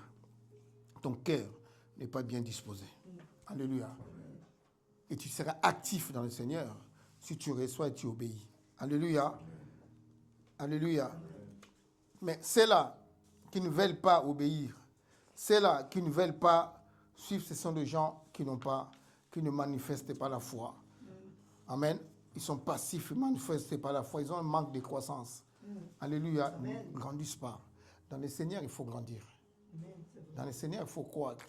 ton cœur n'est pas bien disposé. Alléluia. Et tu seras actif dans le Seigneur si tu reçois et tu obéis. Alléluia. Alléluia. Mais ceux-là qui ne veulent pas obéir, ceux-là qui ne veulent pas suivre, ce sont des gens qui ne manifestent pas la foi. Amen. Ils sont passifs, ils ne manifestent pas la foi. Ils ont un manque de croissance. Alléluia. Amen. Ils ne grandissent pas. Dans le Seigneur, il faut grandir. Amen. Dans le Seigneur, il faut croître.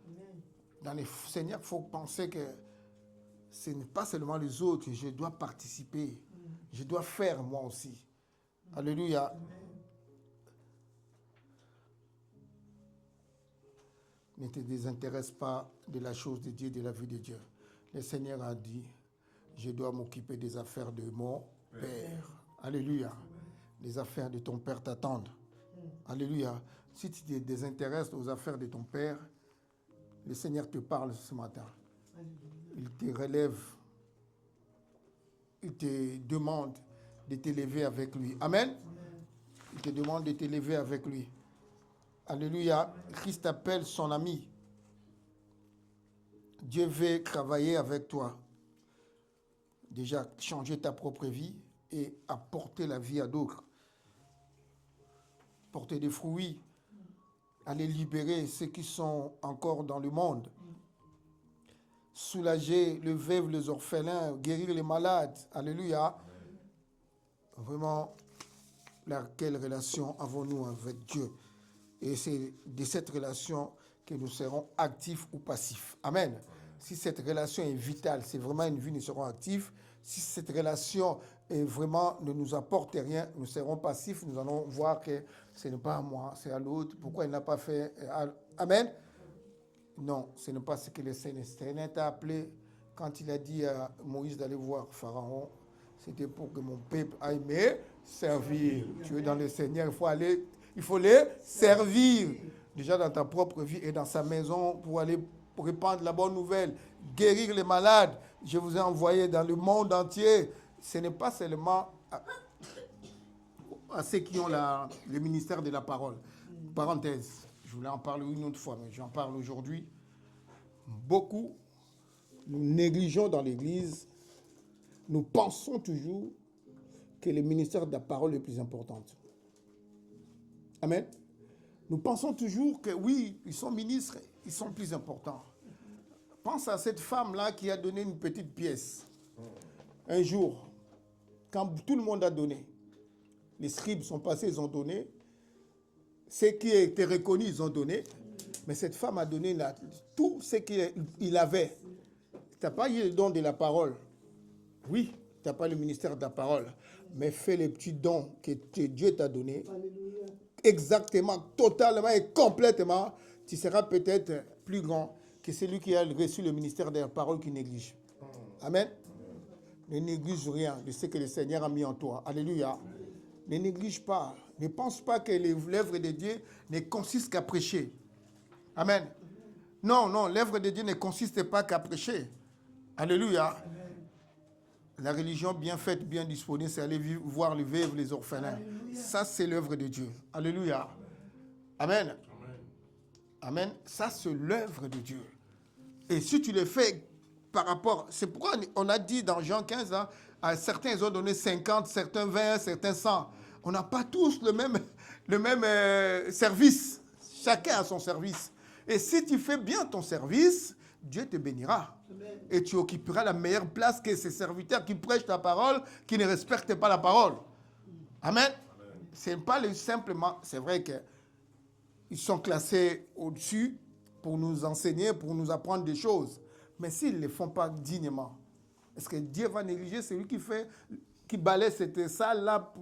Amen. Dans le Seigneur, il faut penser que ce n'est pas seulement les autres. Je dois participer. Je dois faire moi aussi. Alléluia. Amen. Ne te désintéresse pas de la chose de Dieu, de la vie de Dieu. Le Seigneur a dit, je dois m'occuper des affaires de mon Père. Alléluia. Les affaires de ton Père t'attendent. Alléluia. Si tu te désintéresses aux affaires de ton Père, le Seigneur te parle ce matin. Il te relève. Il te demande de t'élever avec lui. Amen. Il te demande de t'élever avec lui. Alléluia. Christ appelle son ami. Dieu veut travailler avec toi. Déjà, changer ta propre vie et apporter la vie à d'autres. Porter des fruits. Aller libérer ceux qui sont encore dans le monde. Soulager les veuves, les orphelins, guérir les malades. Alléluia. Vraiment, quelle relation avons-nous avec Dieu? Et c'est de cette relation que nous serons actifs ou passifs. Amen. Si cette relation est vitale, c'est vraiment une vie, nous serons actifs. Si cette relation est vraiment ne nous apporte rien, nous serons passifs. Nous allons voir que ce n'est pas à moi, c'est à l'autre. Pourquoi il n'a pas fait? Amen. Non, ce n'est pas ce que le Seigneur t'a appelé quand il a dit à Moïse d'aller voir Pharaon. C'était pour que mon peuple aille me servir. Tu es dans le Seigneur, il faut les servir. déjà dans ta propre vie et dans sa maison pour aller pour répandre la bonne nouvelle, guérir les malades. Je vous ai envoyé dans le monde entier. Ce n'est pas seulement à ceux qui ont le ministère de la parole. Parenthèse, je voulais en parler une autre fois, mais j'en parle aujourd'hui. Beaucoup, nous négligeons dans l'Église, nous pensons toujours que le ministère de la parole est le plus important. Amen. Nous pensons toujours que oui, ils sont ministres, ils sont plus importants. Pense à cette femme-là qui a donné une petite pièce. Un jour, quand tout le monde a donné, les scribes sont passés, ils ont donné. Ceux qui étaient reconnus, ils ont donné. Mais cette femme a donné tout ce qu'il avait. Tu n'as pas eu le don de la parole. Oui, tu n'as pas le ministère de la parole. Mais fais les petits dons que Dieu t'a donnés. Exactement, totalement et complètement. Tu seras peut-être plus grand que celui qui a reçu le ministère de la parole qui néglige. Amen. Ne néglige rien de ce que le Seigneur a mis en toi. Alléluia. Ne néglige pas. Ne pense pas que l'œuvre de Dieu ne consiste qu'à prêcher. Amen. Non, l'œuvre de Dieu ne consiste pas qu'à prêcher. Alléluia. La religion bien faite, bien disponible, c'est aller voir les veuves, les orphelins. Alléluia. Ça, c'est l'œuvre de Dieu. Alléluia. Amen. Amen. Ça, c'est l'œuvre de Dieu. Et si tu le fais par rapport... C'est pourquoi on a dit dans Jean 15, hein, à certains, ils ont donné 50, certains 20, certains 100. On n'a pas tous le même service. Chacun a son service. Et si tu fais bien ton service, Dieu te bénira. Amen. Et tu occuperas la meilleure place que ces serviteurs qui prêchent ta parole, qui ne respectent pas la parole. Amen. Amen. C'est pas simplement... C'est vrai qu'ils sont classés au-dessus pour nous enseigner, pour nous apprendre des choses. Mais s'ils ne le font pas dignement, est-ce que Dieu va négliger celui qui balaie cette salle-là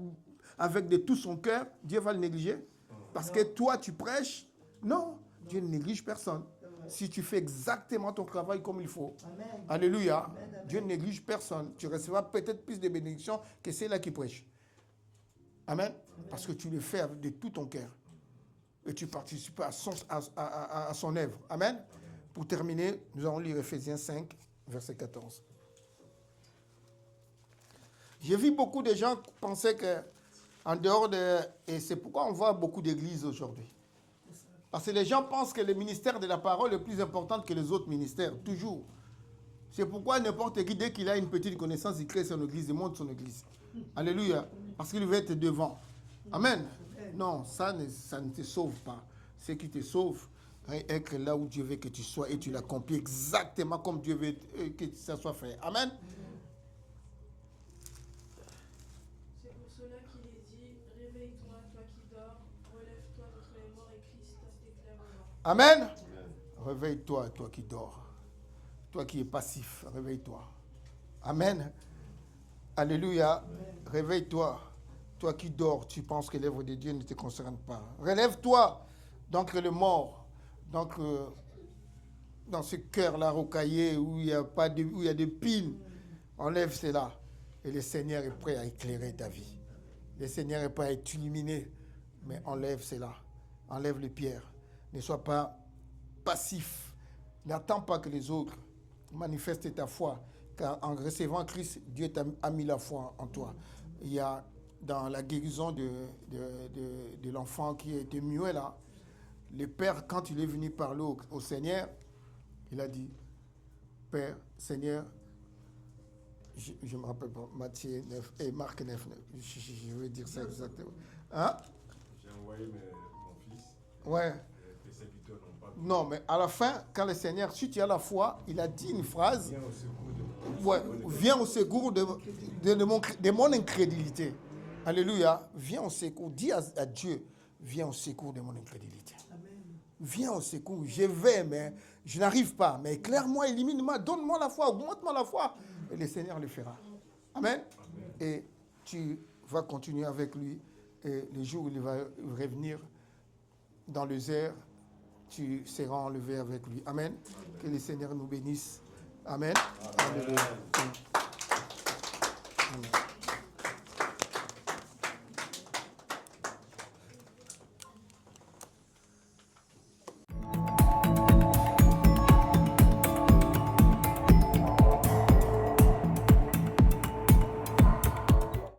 avec de tout son cœur? Dieu va le négliger? Parce que toi, tu prêches? Non, Dieu ne néglige personne. Si tu fais exactement ton travail comme il faut. Amen. Alléluia. Amen. Dieu ne néglige personne. Tu recevras peut-être plus de bénédictions que ceux-là qui prêchent. Amen. Amen. Parce que tu le fais de tout ton cœur. Et tu participes à son œuvre. Amen. Amen. Pour terminer, nous allons lire Ephésiens 5, verset 14. J'ai vu beaucoup de gens penser qu'en dehors de... Et c'est pourquoi on voit beaucoup d'églises aujourd'hui. Parce que les gens pensent que le ministère de la parole est plus important que les autres ministères, toujours. C'est pourquoi n'importe qui, dès qu'il a une petite connaissance, il crée son église, il monte son église. Alléluia. Parce qu'il veut être devant. Amen. Non, ça ne te sauve pas. Ce qui te sauve, être là où Dieu veut que tu sois et tu l'accomplis exactement comme Dieu veut que ça soit fait. Amen. C'est pour cela qu'il est dit, réveille-toi, toi qui dors, relève-toi entre les morts et Christ t'éclairera. Amen. Amen. Réveille-toi, toi qui dors. Toi qui es passif, réveille-toi. Amen. Alléluia. Amen. Réveille-toi. Toi qui dors, tu penses que l'œuvre de Dieu ne te concerne pas. Relève-toi. Donc le mort. Donc dans ce cœur-là rocaillé où il y a des piles, enlève cela. Et le Seigneur est prêt à éclairer ta vie. Le Seigneur est prêt à t'illuminer. Mais enlève cela. Enlève les pierres. Ne sois pas passif. N'attends pas que les autres manifestent ta foi. Car en recevant Christ, Dieu a mis la foi en toi. Il y a dans la guérison de l'enfant qui était muet là, le Père, quand il est venu parler au Seigneur, il a dit, Père, Seigneur, je ne me rappelle pas, Matthieu 9 et Marc 9, je vais dire ça exactement. Hein? J'ai envoyé mon fils. Ouais. Les serviteurs n'ont pas... Non, mais à la fin, quand le Seigneur, si tu as la foi, il a dit une phrase. Viens au secours de Ouais, viens au secours de mon incrédulité. Alléluia. Viens au secours. Dis à Dieu, viens au secours de mon incrédulité. Amen. Viens au secours. Je vais, mais je n'arrive pas. Mais éclaire-moi, élimine-moi, donne-moi la foi, augmente-moi la foi. Et le Seigneur le fera. Amen. Amen. Et tu vas continuer avec lui. Et le jour où il va revenir dans les airs, tu seras enlevé avec lui. Amen. Que le Seigneur nous bénisse. Amen. Amen. Amen.